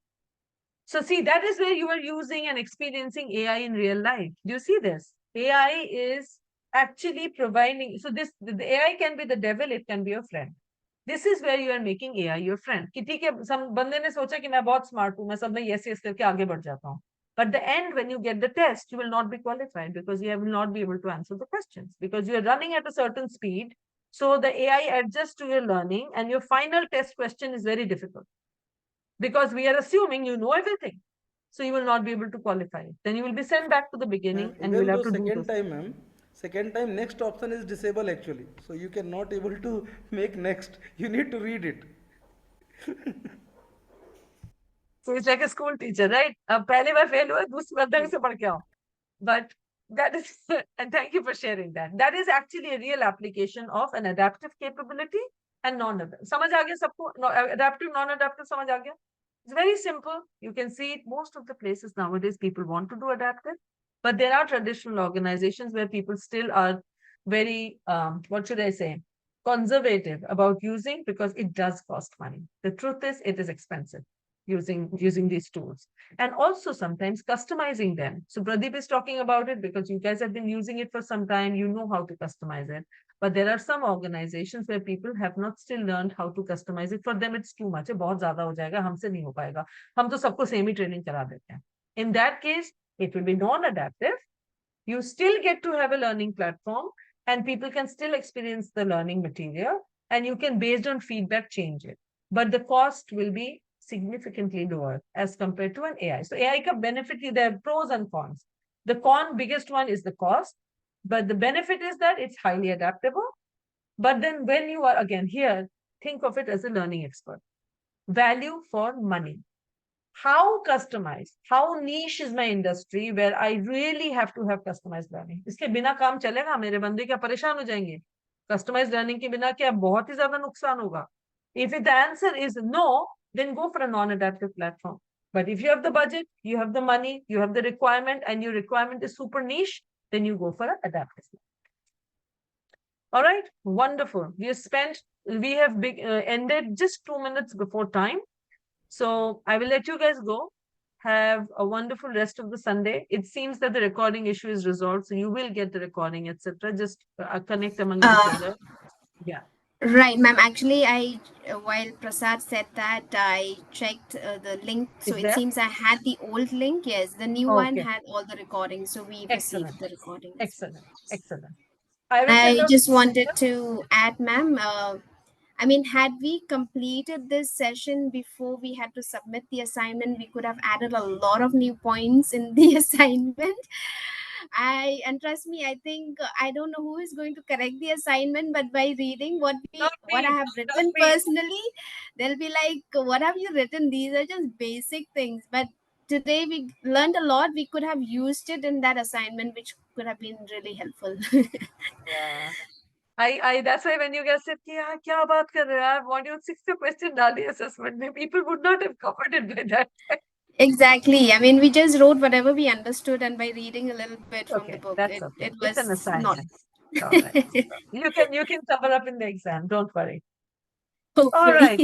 So see, that is where you are using and experiencing AI in real life. Do you see this? AI is actually providing, so the AI can be the devil, it can be your friend. This is where you are making AI your friend. कि ठीक है, some बंदे ने सोचा कि मैं बहुत smart हूँ, मैं सब में yes yes करके आगे बढ़ जाता हूँ. But the end, when you get the test, you will not be qualified because you will not be able to answer the questions because you are running at a certain speed. So the AI adjusts to your learning, and your final test question is very difficult because we are assuming you know everything. So you will not be able to qualify. Then you will be sent back to the beginning Ma'am, and you will even have though to do second this. time, ma'am, second time next option is disable actually. So you cannot able to make next. You need to read it. So it's like a school teacher, right? अब पहली बार fail हुआ, दूसरी बार ढंग से पढ़ के आओ. But that is, and thank you for sharing that. That is actually a real application of an adaptive capability and non-adaptive. समझ आ गया सबको? Adaptive, non-adaptive समझ आ गया? It's very simple. You can see it most of the places nowadays people want to do adaptive, but there are traditional organizations where people still are very, what should I say, conservative about using because it does cost money. The truth is, it is expensive. using these tools, and also sometimes customizing them. So Pradeep is talking about it because you guys have been using it for some time. You know how to customize it. But there are some organizations where people have not still learned how to customize it. For them, it's too much. बहुत ज़्यादा हो जाएगा, हमसे नहीं हो पाएगा. हम तो सबको same ही training करा देते हैं. In that case, it will be non-adaptive. You still get to have a learning platform, and people can still experience the learning material, and you can, based on feedback, change it. But the cost will be significantly lower as compared to an AI. So AI ka benefit, there are pros and cons. The biggest one is the cost, but the benefit is that it's highly adaptable. But then when you are again here, think of it as a learning expert. Value for money. How customized, how niche is my industry where I really have to have customized learning? इसके बिना काम चलेगा? मेरे बंदे क्या परेशान हो जाएंगे? Customized learning के बिना क्या बहुत ही ज्यादा नुकसान होगा? If the answer is no, then go for a non-adaptive platform. But if you have the budget, you have the money, you have the requirement, and your requirement is super niche, then you go for an adaptive. All right, wonderful. We have ended just 2 minutes before time. So I will let you guys go. Have a wonderful rest of the Sunday. It seems that the recording issue is resolved, so you will get the recording, etc. Just connect among each other. Yeah. Right, ma'am. Actually, while Prasad said that, I checked the link. So it seems I had the old link. Yes, the new one had all the recordings. So we received the recordings. Excellent. Excellent. I just wanted to add, ma'am. I mean, had we completed this session before we had to submit the assignment, we could have added a lot of new points in the assignment. And trust me, I think I don't know who is going to correct the assignment, but by reading what I have written personally, they'll be like, "What have you written? These are just basic things." But today we learned a lot. We could have used it in that assignment, which could have been really helpful. Yeah. That's why when you guys said, "Yeah, kya baat kar rahe ho yaar? Module 6 ka question डाल दिया assessment में," people would not have covered it by that time. Exactly. I mean, we just wrote whatever we understood, and by reading a little bit from the book, that's okay. it was It's an assignment. not. All right. You can cover up in the exam. Don't worry. Hopefully. All right.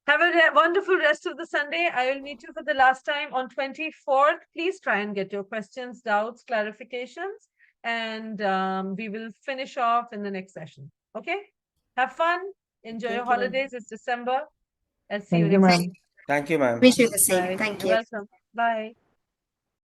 Have a wonderful rest of the Sunday. I will meet you for the last time on 24th. Please try and get your questions, doubts, clarifications, and we will finish off in the next session. Okay? Have fun. Enjoy your holidays. It's December. I'll see you next time. Thank you, ma'am. Wish you the same. Bye. Thank You're you. welcome. Bye.